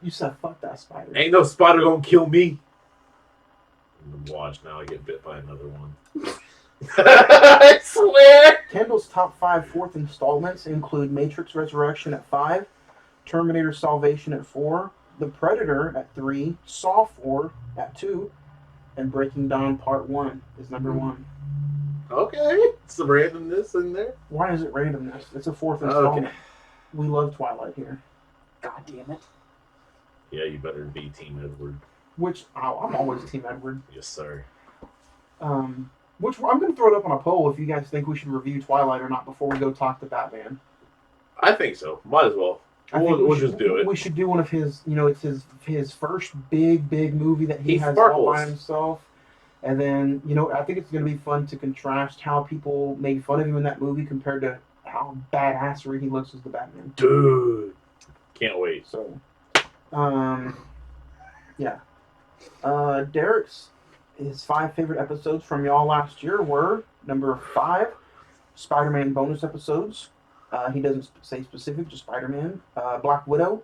You said, "Fuck that spider." Ain't no spider gonna kill me. Watch now, I get bit by another one. I swear. Kendall's top 5 fourth installments include Matrix Resurrection at 5, Terminator Salvation at 4, The Predator at 3, Saw 4 at 2, and Breaking Dawn Part 1 is number 1. Okay, some randomness in there. Why is it randomness? It's a 4th installment. Okay. We love Twilight here. God damn it. Yeah, you better be Team Edward. Which, I'm always Team Edward. Yes, sir. Which I'm going to throw it up on a poll if you guys think we should review Twilight or not before we go talk to Batman. I think so. Might as well. We'll just do it. We should do one of his, it's his first big movie that he has sparkles. all by himself. And then, I think it's going to be fun to contrast how people made fun of him in that movie compared to how badassery he looks as the Batman. Dude. Can't wait. So, yeah. His 5 favorite episodes from y'all last year were number 5, Spider-Man bonus episodes. He doesn't say specific, just Spider-Man. Black Widow.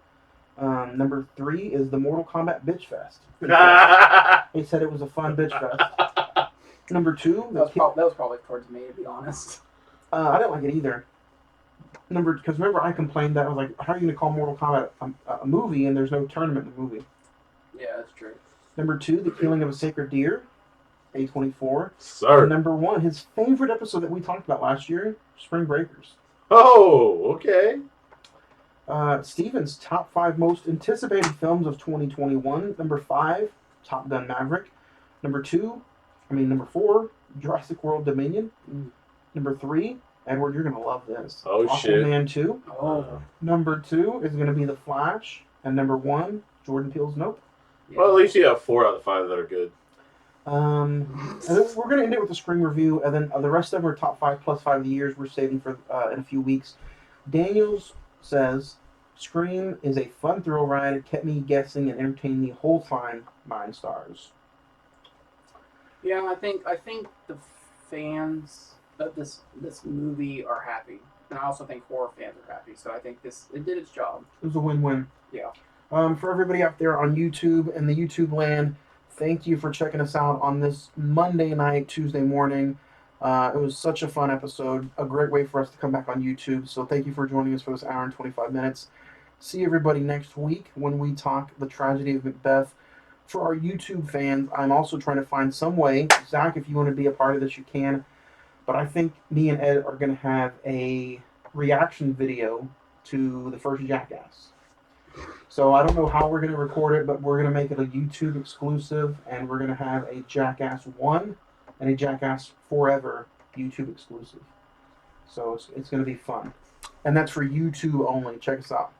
Number 3 is the Mortal Kombat Bitch Fest. He said it was a fun bitch fest. Number 2, That was probably towards me, to be honest. I didn't like it either. Because remember I complained that I was like, how are you going to call Mortal Kombat a movie and there's no tournament in the movie? Yeah, that's true. Number 2, The Killing of a Sacred Deer, A24. Sir. And number 1, his favorite episode that we talked about last year, Spring Breakers. Oh, okay. Steven's top 5 most anticipated films of 2021. Number 5, Top Gun Maverick. Number 4, Jurassic World Dominion. Number 3, Edward, you're gonna love this. Oh, shit. Aquaman 2. Oh, Number 2 is gonna be The Flash, and number 1, Jordan Peele's Nope. yeah. Well, at least you have 4 out of 5 that are good. And then we're gonna end it with a spring review, and then the rest of them are top 5 plus 5 of the years. We're saving for in a few weeks. Daniels says, "Scream is a fun thrill ride. It kept me guessing and entertained the whole time. 9 stars." Yeah, I think the fans of this movie are happy, and I also think horror fans are happy. So I think it did its job. It was a win-win. Yeah. For everybody out there on YouTube and the YouTube land, thank you for checking us out on this Monday night, Tuesday morning. It was such a fun episode, a great way for us to come back on YouTube. So thank you for joining us for this hour and 25 minutes. See everybody next week when we talk The Tragedy of Macbeth. For our YouTube fans, I'm also trying to find some way. Zach, if you want to be a part of this, you can. But I think me and Ed are going to have a reaction video to the first Jackass. So I don't know how we're going to record it, but we're going to make it a YouTube exclusive, and we're going to have a Jackass 1 and a Jackass Forever YouTube exclusive. So it's going to be fun. And that's for YouTube only. Check us out.